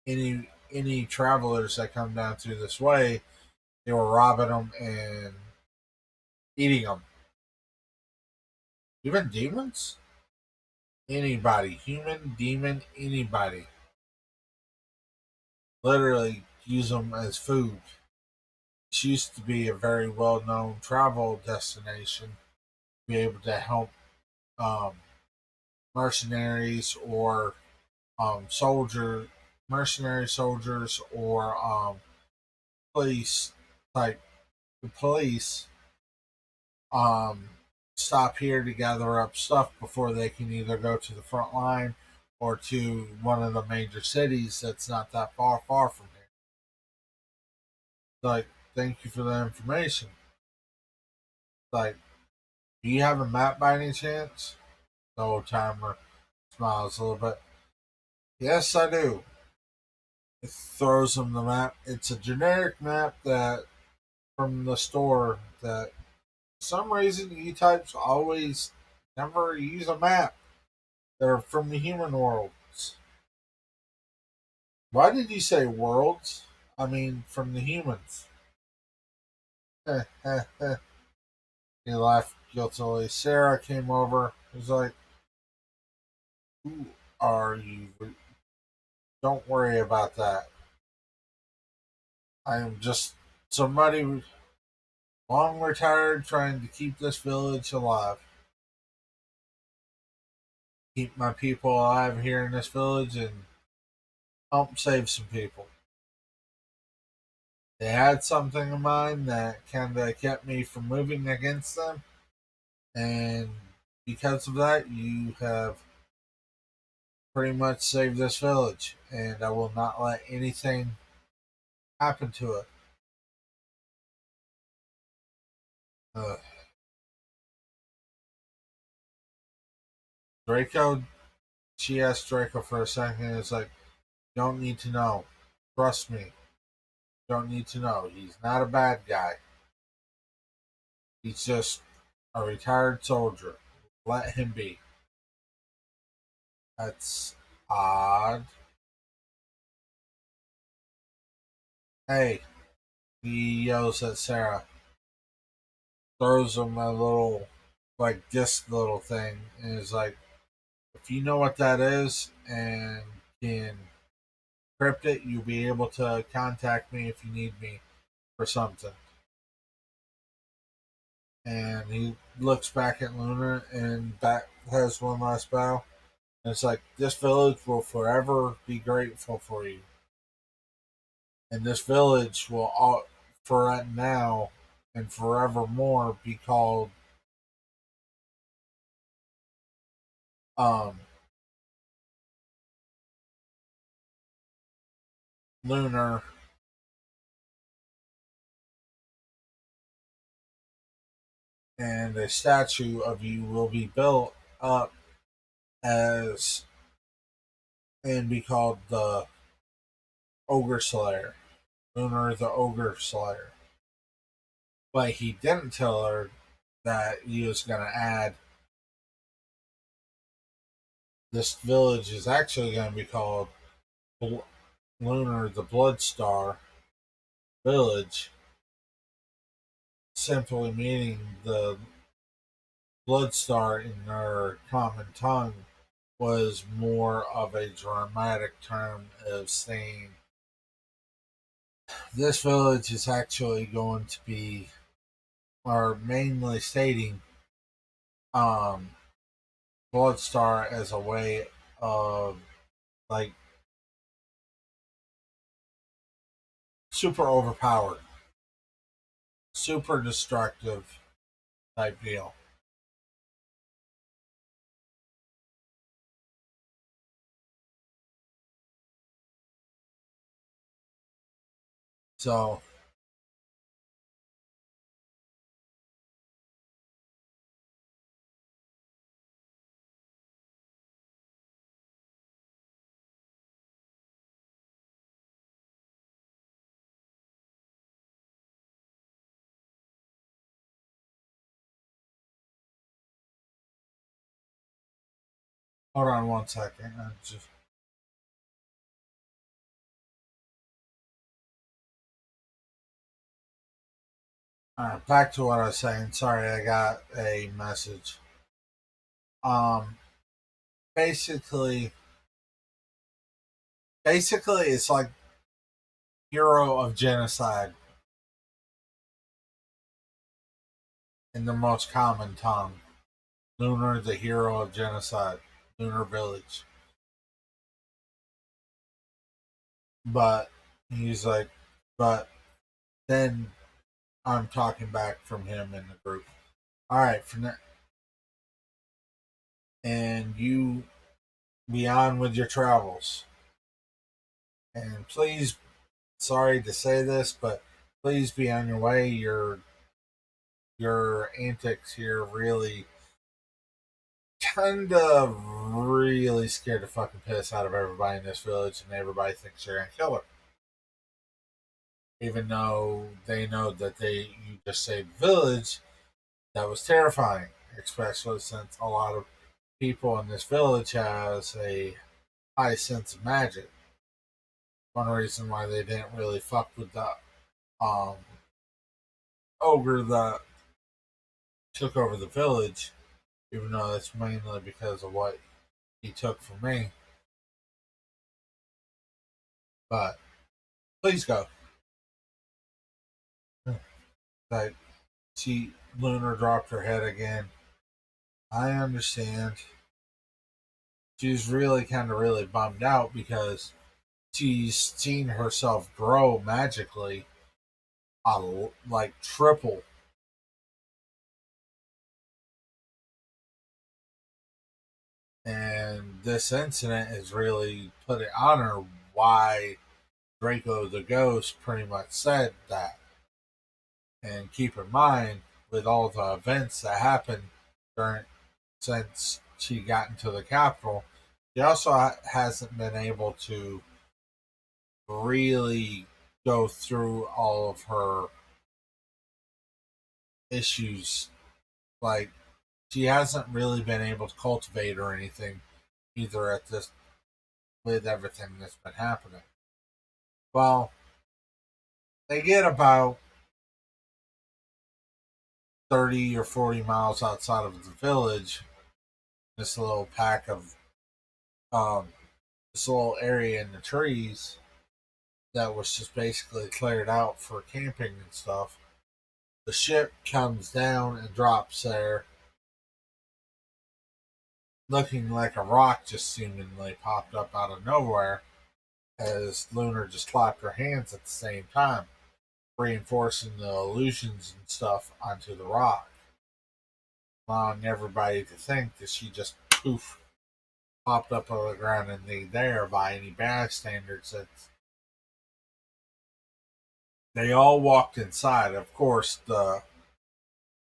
any travelers that come down through this way. They were robbing them and eating them. Even demons, anybody, human, demon, anybody, literally use them as food. It used to be a very well known travel destination, be able to help um, mercenaries or soldier mercenary soldiers or police, like the police, um, stop here to gather up stuff before they can either go to the front line or to one of the major cities that's not that far from here. Like, thank you for the information. Like, do you have a map by any chance? The old timer smiles a little bit. "Yes, I do." It throws him the map. It's a generic map that from the store that for some reason E types always never use a map. They're from the human worlds. Why did you say worlds? I mean from the humans. He laughed guiltily. Sarah came over. He was like, "Who are you? Don't worry about that. I am just somebody long retired trying to keep this village alive. Keep my people alive here in this village and help save some people." They had something in mind that kind of kept me from moving against them, and because of that, you have pretty much save this village, and I will not let anything happen to it. Uh, Draco, she asked Draco for a second. It's like, you don't need to know. Trust me. You don't need to know. He's not a bad guy. He's just a retired soldier. Let him be. That's odd. Hey, he yells at Sarah, throws him a little, like, disc little thing, and is like, if you know what that is and can crypt it, you'll be able to contact me if you need me for something. And he looks back at Lunar and back has one last bow. And it's like, this village will forever be grateful for you. And this village will, all, for now and forevermore, be called um, Lunar. And a statue of you will be built up as and be called the Ogre Slayer. Lunar the Ogre Slayer. But he didn't tell her that he was going to add this village is actually going to be called Lunar the Bloodstar Village, simply meaning the Bloodstar in their common tongue was more of a dramatic term of saying this village is actually going to be, or mainly stating, um, Bloodstar as a way of like super overpowered, super destructive type deal. So hold on one second. Just back to what I was saying. Sorry, I got a message. Um, basically, it's like hero of genocide in the most common tongue. Lunar, the hero of genocide. Lunar Village. But he's like, but then I'm talking back from him in the group. All right, for now, and you be on with your travels. And please, sorry to say this, but please be on your way. Your antics here really kind of really scared the fucking piss out of everybody in this village, and everybody thinks you're gonna kill her, even though they know that you just saved the village. That was terrifying, especially since a lot of people in this village has a high sense of magic. One reason why they didn't really fuck with the um, ogre that took over the village, even though that's mainly because of what he took from me. But please go. Like, she Lunar dropped her head again. I understand. She's really kind of really bummed out because she's seen herself grow magically, like triple. And this incident has really put it on her why Draco the Ghost pretty much said that. And keep in mind, with all the events that happened during since she got into the capital, she also hasn't been able to really go through all of her issues. Like, she hasn't really been able to cultivate or anything either at this with everything that's been happening. Well, they get about 30 or 40 miles outside of the village, this little pack of um, this little area in the trees that was just basically cleared out for camping and stuff. The ship comes down and drops there, looking like a rock just seemingly popped up out of nowhere as Lunar just clapped her hands at the same time, reinforcing the illusions and stuff onto the rock, allowing everybody to think that she just poof popped up on the ground and they there by any bystanders. That they all walked inside. Of course, the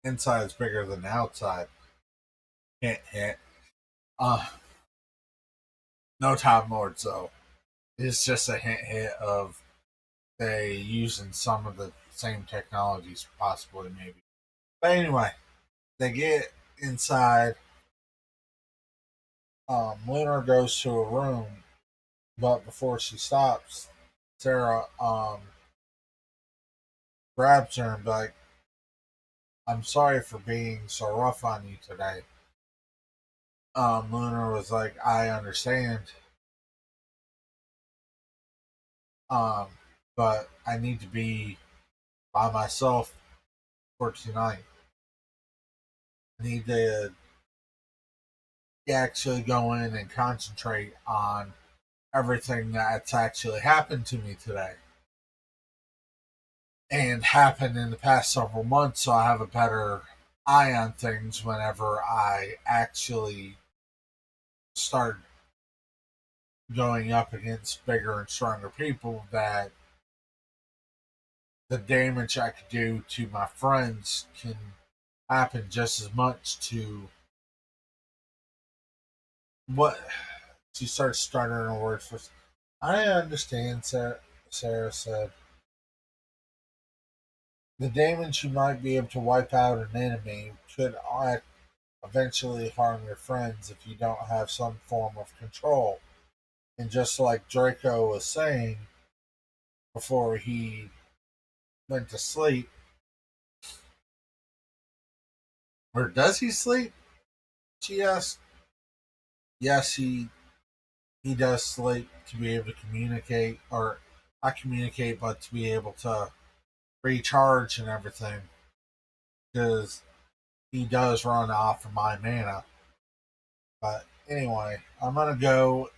inside is bigger than the outside. Hint, hint. Uh, no Time Lords though. It's just a hint, hint of they using some of the same technologies, possibly maybe. But anyway, they get inside. Lunar goes to a room, but before she stops, Sarah grabs her and be like, "I'm sorry for being so rough on you today." Lunar was like, "I understand, um, but I need to be by myself for tonight. I need to actually go in and concentrate on everything that's actually happened to me today and happened in the past several months, so I have a better eye on things whenever I actually start going up against bigger and stronger people, that the damage I could do to my friends can happen just as much to what." She starts stuttering her words first. "I understand," Sarah said. "The damage you might be able to wipe out an enemy could eventually harm your friends if you don't have some form of control. And just like Draco was saying before he went to sleep, or does he sleep?" She asked. "Yes, he does sleep to be able to communicate, or not communicate, but to be able to recharge and everything, because he does run off of my mana. But anyway, I'm gonna go.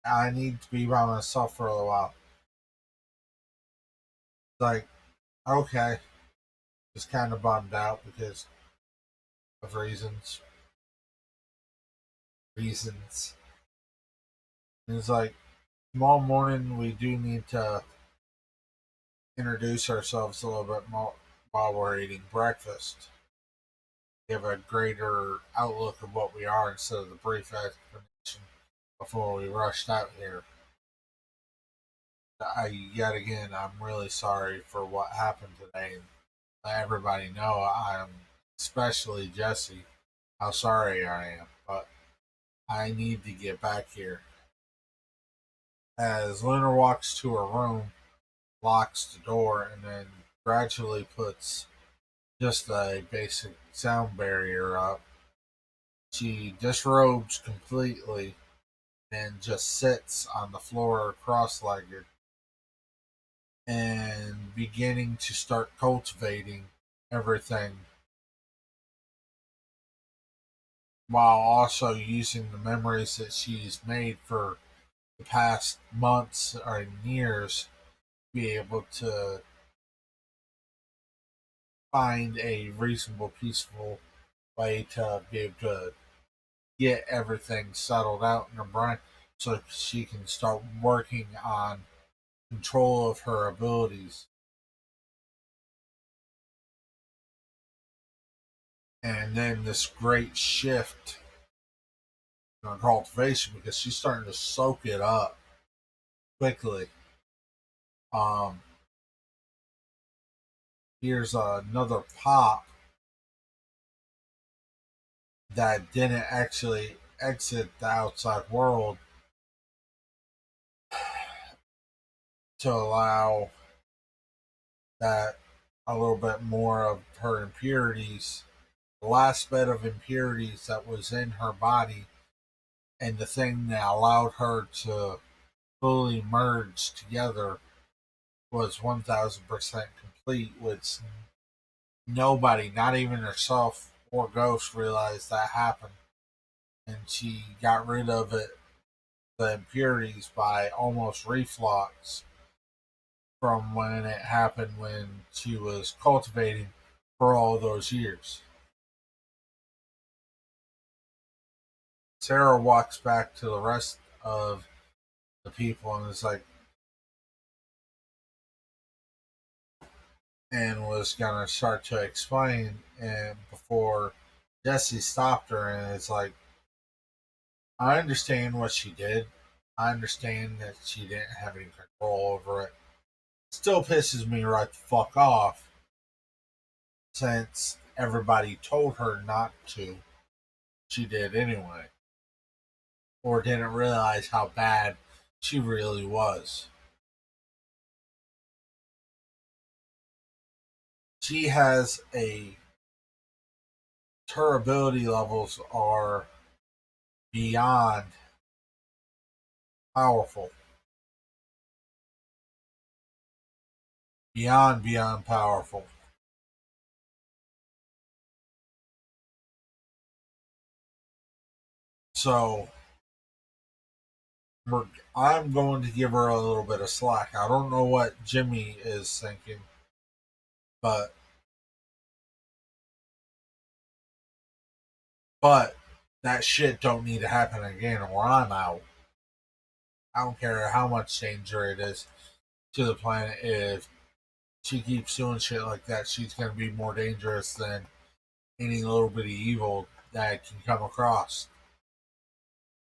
I need to be by myself for a little while." It's like, okay, just kind of bummed out because of reasons. And it's like, tomorrow morning we do need to introduce ourselves a little bit more while we're eating breakfast. Give a greater outlook of what we are instead of the brief explanation before we rushed out here. Yet again, I'm really sorry for what happened today. And let everybody know I'm, especially Jesse, how sorry I am. But I need to get back here. As Lunar walks to her room, locks the door, and then gradually puts just a basic sound barrier up, she disrobes completely and just sits on the floor cross legged and beginning to start cultivating everything while also using the memories that she's made for the past months or years, be able to find a reasonable, peaceful way to be able to get everything settled out in her brain so she can start working on control of her abilities. And then this great shift in her cultivation because she's starting to soak it up quickly. Um, Here's another pop that didn't actually exit the outside world to allow that a little bit more of her impurities, the last bit of impurities that was in her body, and the thing that allowed her to fully merge together was 1000% complete, which nobody, not even herself or Ghost, realized that happened. And she got rid of it, the impurities, by almost reflux from when it happened when she was cultivating for all those years. Sarah walks back to the rest of the people and is like, and was gonna start to explain, and before Jesse stopped her and it's like, I understand what she did. I understand that she didn't have any control over it. Still pisses me right the fuck off since everybody told her not to. She did anyway. Or didn't realize how bad she really was. She has a her ability levels are beyond powerful. Beyond powerful. So we're, I'm going to give her a little bit of slack. I don't know what Jimmy is thinking, but but that shit don't need to happen again or I'm out. I don't care how much danger it is to the planet. If she keeps doing shit like that, she's gonna be more dangerous than any little bitty evil that can come across.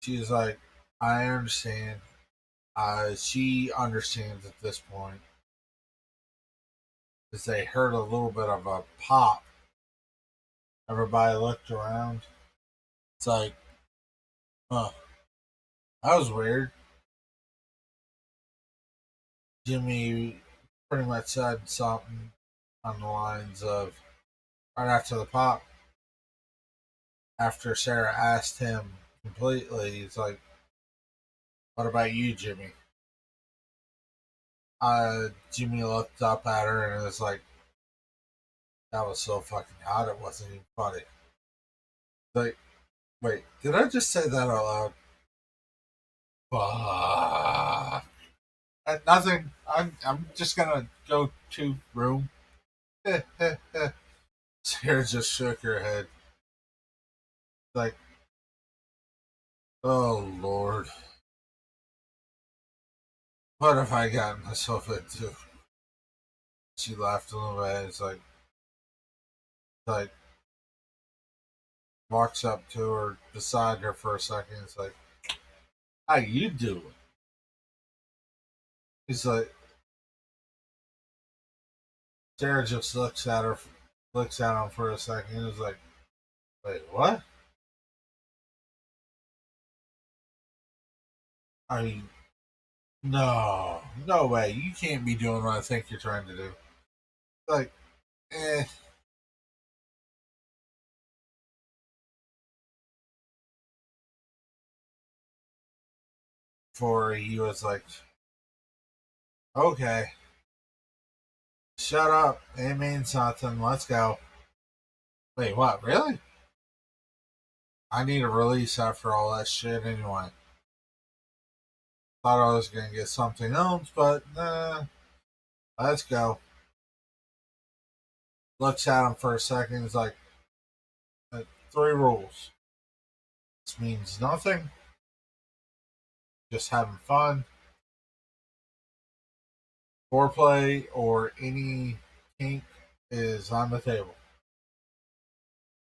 She's like, I understand. She understands at this point as they heard a little bit of a pop. Everybody looked around. It's like, huh, that was weird. Jimmy pretty much said something on the lines of right after the pop, after Sarah asked him completely, he's like, what about you, Jimmy? Jimmy looked up at her and was like, that was so fucking hot, it wasn't even funny. Like, wait, did I just say that out loud? Fuck. Nothing. I'm just gonna go to room. Sarah just shook her head. Like, oh Lord, what have I gotten myself into? She laughed a little bit. Like walks up to her, beside her for a second. It's like, how you doing? He's like, Sarah just looks at him for a second. And is like, wait, what? I mean, no, no way. You can't be doing what I think you're trying to do. Like, eh. Before he was like, okay, shut up. It means something. Let's go. Wait, what? Really? I need a release after all that shit anyway. Thought I was gonna get something else, but nah. Let's go. Looks at him for a second. He's like, three rules. This means nothing. Just having fun. Foreplay or any kink is on the table.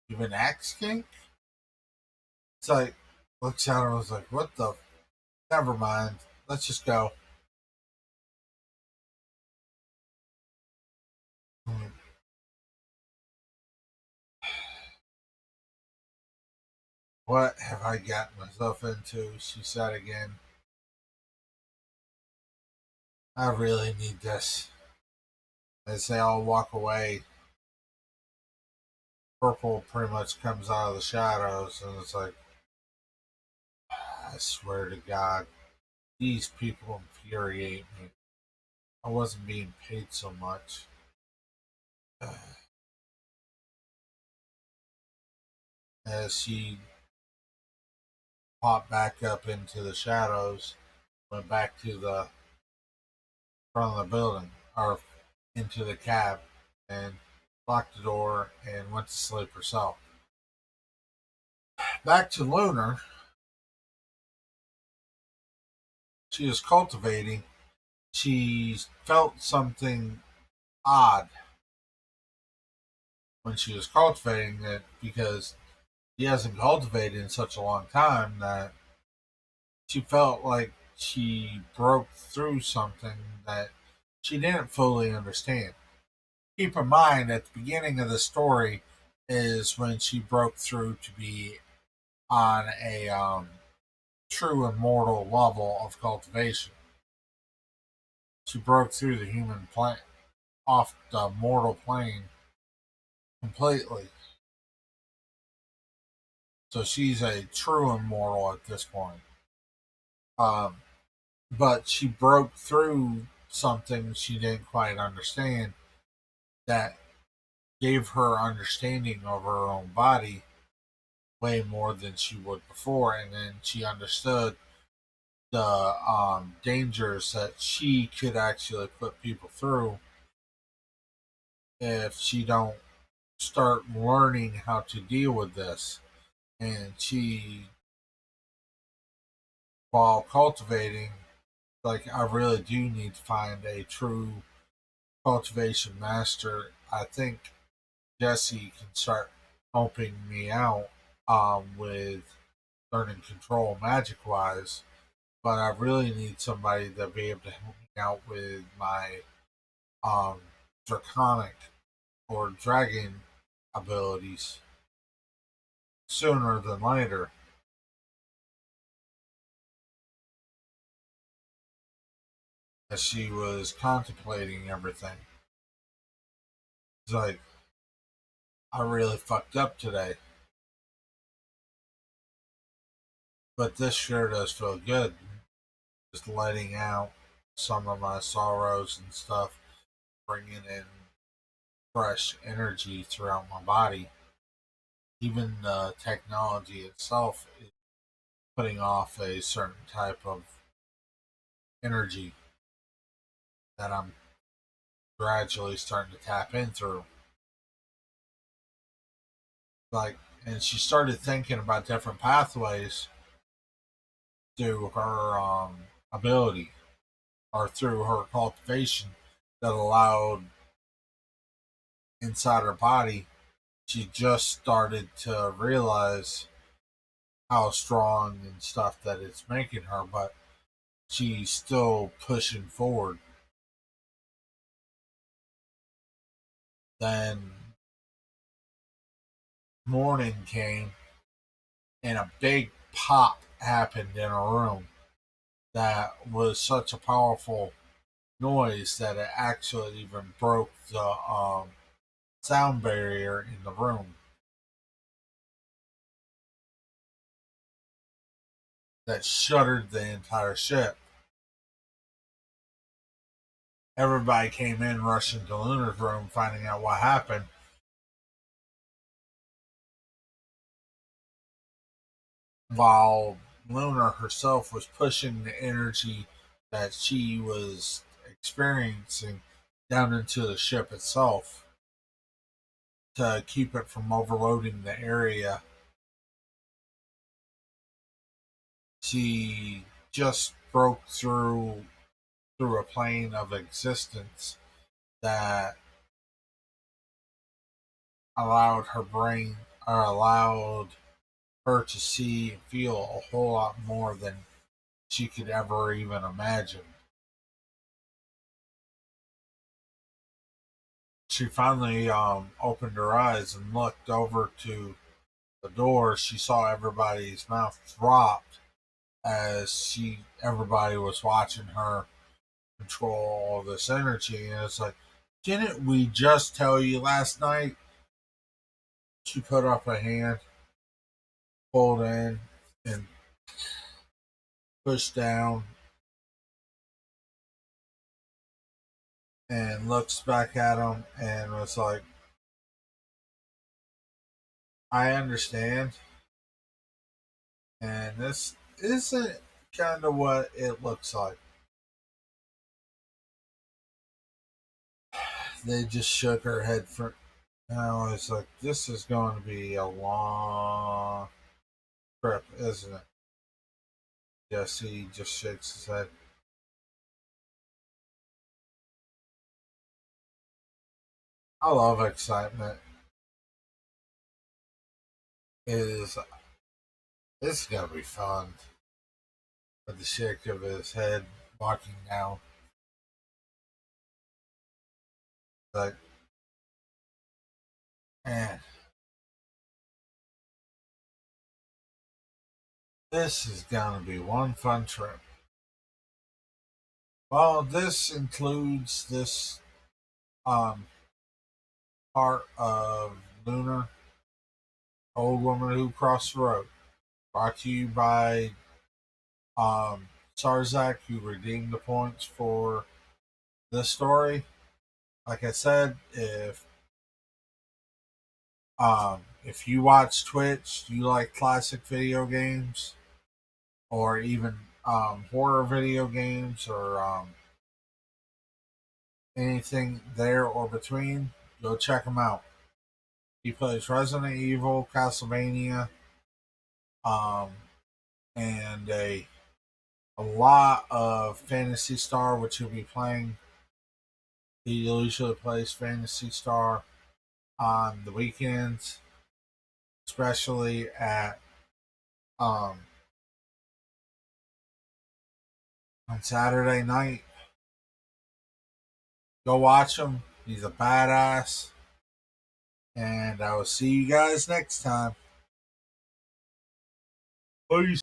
Even axe kink? It's like, looks at her and was like, what the? Never mind. Let's just go. Hmm. What have I gotten myself into? She said again. I really need this. As they all walk away, Purple pretty much comes out of the shadows, and it's like, I swear to God, these people infuriate me. I wasn't being paid so much. As she popped back up into the shadows, went back to the front of the building, or into the cab, and locked the door and went to sleep herself. Back to Lunar, she was cultivating. She felt something odd when she was cultivating it because she hasn't cultivated in such a long time that she felt like she broke through something that she didn't fully understand. Keep in mind at the beginning of the story is when she broke through to be on a true immortal level of cultivation. She broke through the human plane off the mortal plane completely. So she's a true immortal at this point. Um, but she broke through something she didn't quite understand that gave her understanding of her own body way more than she would before. And then she understood the dangers that she could actually put people through if she don't start learning how to deal with this. And she, while cultivating, like, I really do need to find a true cultivation master. I think Jesse can start helping me out with learning control magic wise, but I really need somebody to be able to help me out with my um, draconic or dragon abilities sooner than later. As she was contemplating everything, it's like, I really fucked up today, but this sure does feel good. Just letting out some of my sorrows and stuff, bringing in fresh energy throughout my body. Even the technology itself is putting off a certain type of energy that I'm gradually starting to tap in through. Like, and she started thinking about different pathways through her ability or through her cultivation that allowed inside her body. She just started to realize how strong and stuff that it's making her, but she's still pushing forward. Then morning came and a big pop happened in her room that was such a powerful noise that it actually even broke the sound barrier in the room that shuttered the entire ship. Everybody came in rushing to Lunar's room, finding out what happened, while Lunar herself was pushing the energy that she was experiencing down into the ship itself to keep it from overloading the area She just broke through a plane of existence that allowed her brain or allowed her to see and feel a whole lot more than she could ever even imagine. She finally opened her eyes and looked over to the door. She saw everybody's mouth dropped as everybody was watching her control all this energy. And it's like, didn't we just tell you last night? She put up a hand, pulled in, and pushed down, and looks back at him and was like, I understand. And this isn't kind of what it looks like. They just shook her head for. And I was like, this is going to be a long trip, isn't it? Yes, he just shakes his head. I love excitement. It is. This is gonna be fun. With the shake of his head, walking down, like, man, this is gonna be one fun trip. Well, this includes this um part of Lunar, Old Woman Who Crossed the Road. Brought to you by Sarzak, who redeemed the points for this story. Like I said, if you watch Twitch, you like classic video games, or even horror video games, or anything there or between, go check him out. He plays Resident Evil, Castlevania, um, and a lot of Fantasy Star, which he'll be playing. He usually plays Fantasy Star on the weekends, especially at um, on Saturday night. Go watch him. He's a badass. And I will see you guys next time. Peace.